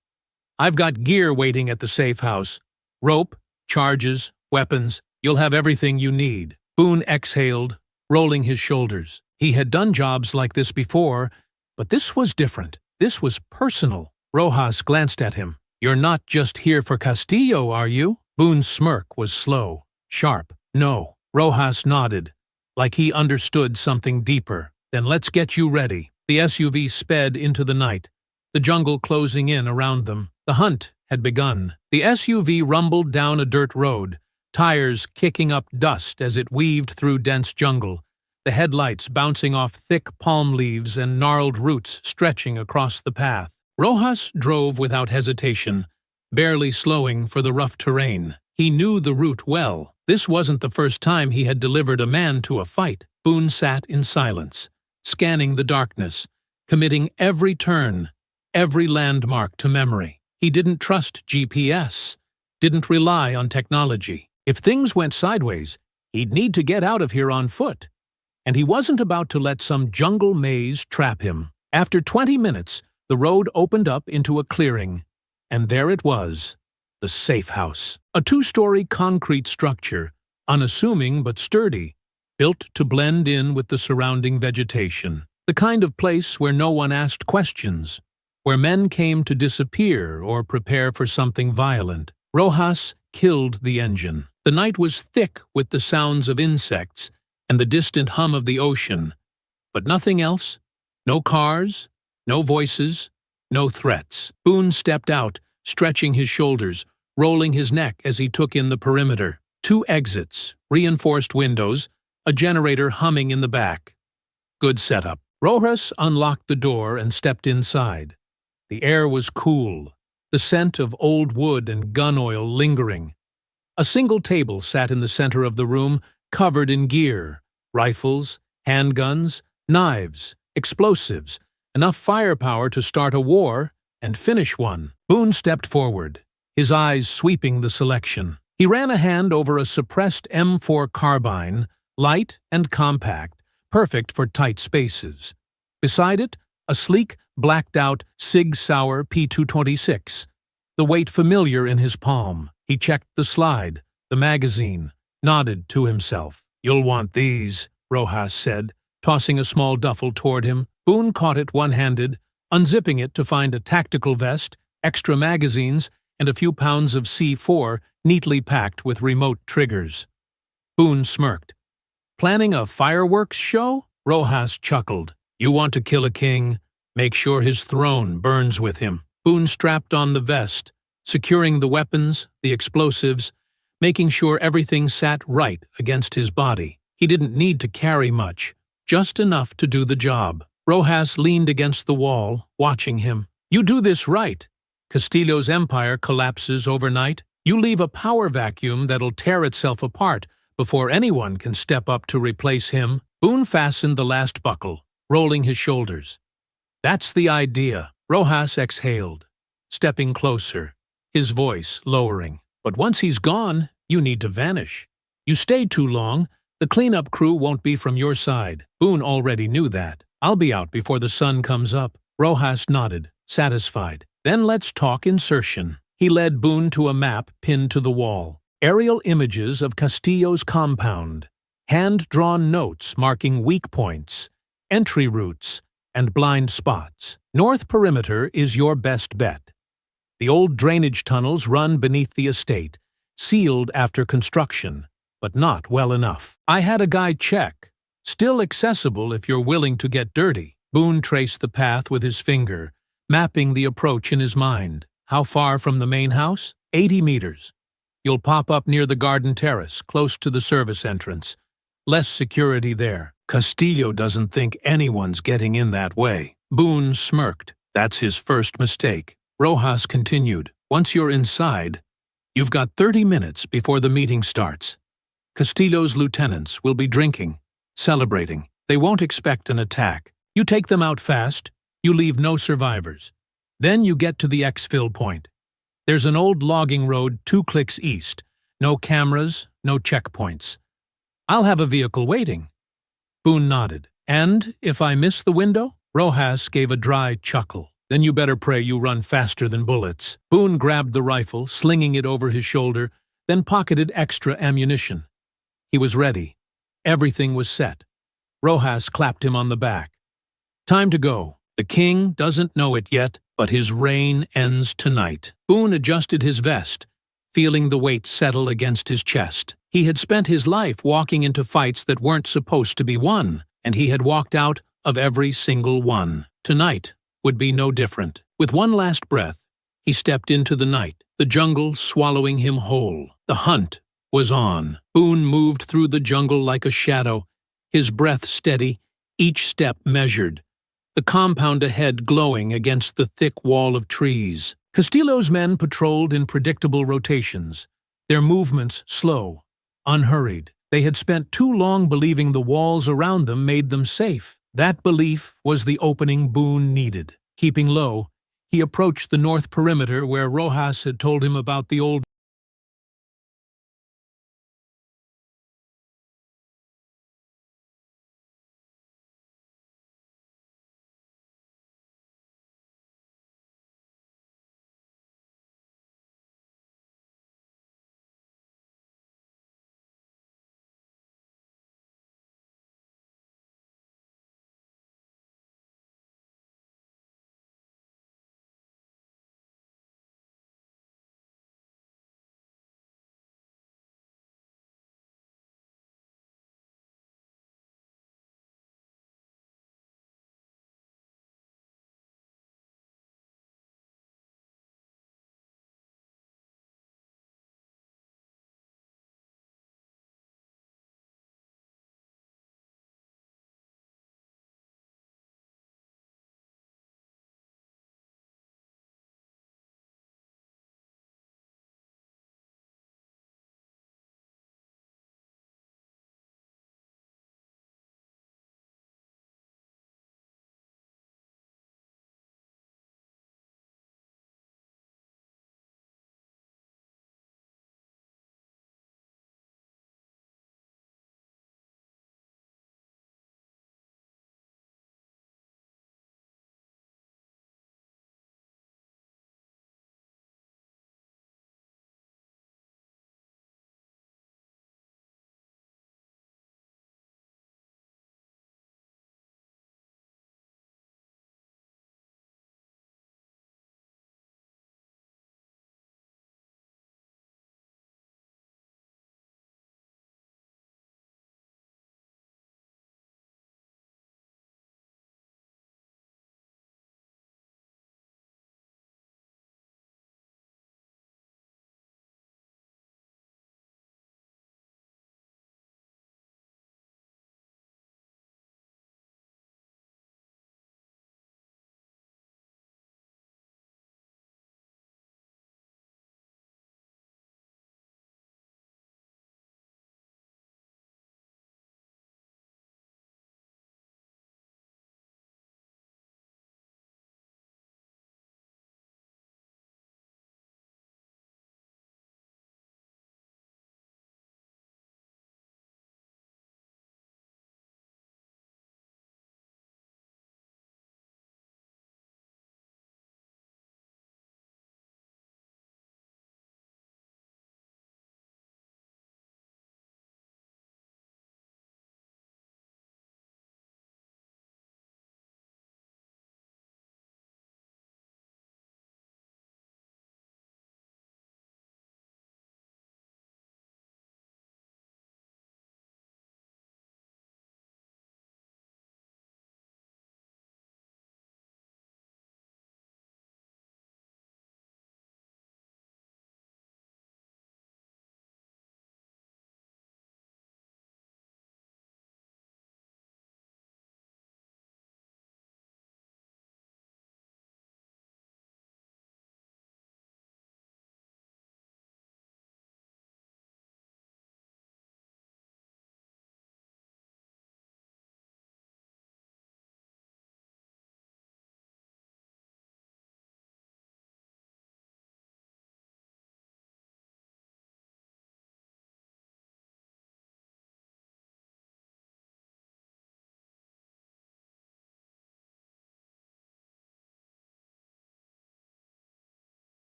I've got gear waiting at the safe house. Rope, charges, weapons. You'll have everything you need." Boone exhaled, rolling his shoulders. He had done jobs like this before, but this was different. This was personal. Rojas glanced at him. "You're not just here for Castillo, are you?" Boone's smirk was slow, sharp. "No." Rojas nodded, like he understood something deeper. "Then let's get you ready." The SUV sped into the night, the jungle closing in around them. The hunt had begun. The SUV rumbled down a dirt road, tires kicking up dust as it weaved through dense jungle, the headlights bouncing off thick palm leaves and gnarled roots stretching across the path. Rojas drove without hesitation, barely slowing for the rough terrain. He knew the route well. This wasn't the first time he had delivered a man to a fight. Boone sat in silence, scanning the darkness, committing every turn, every landmark to memory. He didn't trust GPS, didn't rely on technology. If things went sideways, he'd need to get out of here on foot. And he wasn't about to let some jungle maze trap him. After 20 minutes, the road opened up into a clearing, and there it was, the safe house. A 2-story concrete structure, unassuming but sturdy, built to blend in with the surrounding vegetation. The kind of place where no one asked questions, where men came to disappear or prepare for something violent. Rojas killed the engine. The night was thick with the sounds of insects and the distant hum of the ocean, but nothing else. No cars, no voices, no threats. Boone stepped out, stretching his shoulders, rolling his neck as he took in the perimeter. 2 exits, reinforced windows, a generator humming in the back. Good setup. Rojas unlocked the door and stepped inside. The air was cool, the scent of old wood and gun oil lingering. A single table sat in the center of the room, covered in gear: rifles, handguns, knives, explosives, enough firepower to start a war and finish one. Boone stepped forward, his eyes sweeping the selection. He ran a hand over a suppressed M4 carbine, light and compact, perfect for tight spaces. Beside it, a sleek, blacked-out Sig Sauer P226, the weight familiar in his palm. He checked the slide, the magazine, nodded to himself. "You'll want these," Rojas said, tossing a small duffel toward him. Boone caught it one-handed, unzipping it to find a tactical vest, extra magazines, and a few pounds of C4 neatly packed with remote triggers. Boone smirked. "Planning a fireworks show?" Rojas chuckled. "You want to kill a king? Make sure his throne burns with him." Boone strapped on the vest, securing the weapons, the explosives, making sure everything sat right against his body. He didn't need to carry much, just enough to do the job. Rojas leaned against the wall, watching him. "You do this right. Castillo's empire collapses overnight. You leave a power vacuum that'll tear itself apart before anyone can step up to replace him." Boone fastened the last buckle, rolling his shoulders. "That's the idea." Rojas exhaled, stepping closer, his voice lowering. "But once he's gone, you need to vanish. You stay too long, the cleanup crew won't be from your side." Boone already knew that. "I'll be out before the sun comes up." Rojas nodded, satisfied. "Then let's talk insertion." He led Boone to a map pinned to the wall. Aerial images of Castillo's compound, hand-drawn notes marking weak points, entry routes, and blind spots. North perimeter is your best bet. The old drainage tunnels run beneath the estate, sealed after construction, but not well enough. I had a guy check. Still accessible if you're willing to get dirty. Boone traced the path with his finger, mapping the approach in his mind. How far from the main house? 80 meters. You'll pop up near the garden terrace, close to the service entrance. Less security there. Castillo doesn't think anyone's getting in that way. Boone smirked. That's his first mistake. Rojas continued. "Once you're inside, you've got 30 minutes before the meeting starts. Castillo's lieutenants will be drinking, celebrating. They won't expect an attack. You take them out fast, you leave no survivors. Then you get to the exfil point. There's an old logging road 2 clicks east. No cameras, no checkpoints. I'll have a vehicle waiting." Boone nodded. "And if I miss the window?" Rojas gave a dry chuckle. "Then you better pray you run faster than bullets." Boone grabbed the rifle, slinging it over his shoulder, then pocketed extra ammunition. He was ready. Everything was set. Rojas clapped him on the back. "Time to go. The king doesn't know it yet, but his reign ends tonight." Boone adjusted his vest, feeling the weight settle against his chest. He had spent his life walking into fights that weren't supposed to be won, and he had walked out of every single one. Tonight would be no different. With one last breath, he stepped into the night, the jungle swallowing him whole. The hunt was on. Boone moved through the jungle like a shadow, his breath steady, each step measured, the compound ahead glowing against the thick wall of trees. Castillo's men patrolled in predictable rotations, their movements slow, unhurried. They had spent too long believing the walls around them made them safe. That belief was the opening Boone needed. Keeping low, he approached the north perimeter where Rojas had told him about the old